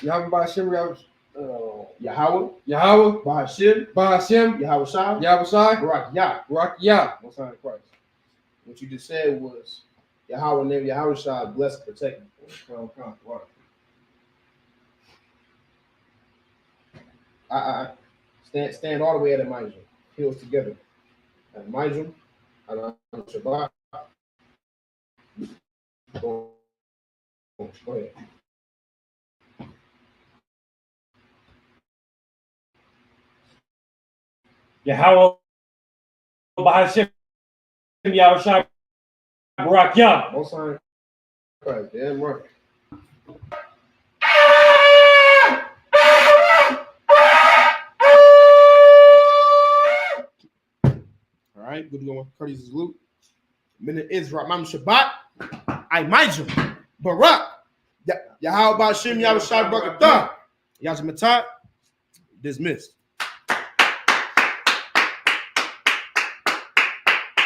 Yahweh Ba'Shem, Yahweh, Yahweh, Ba'Shem, Ba'Shem, Yahweh Shai, Yahweh Shai, Barak Yah. Barak Yah. Most High Christ. What you just said was Yahweh name Yahweh Shai, bless and protect you. Stand all the way at Elijah. Heels together. At Elijah, at Shabbat. Go ahead. Yahweh Ba'Shem Yahweh Shai Barak Yah. Most High Christ. Damn right. All right, good going. Curtis is Luke. Minute Israel, Mam Shabbat. I Majum. Barak. Yahweh Ba'Shem Yahweh Shai Barak Yah. Yazimatat. Dismissed.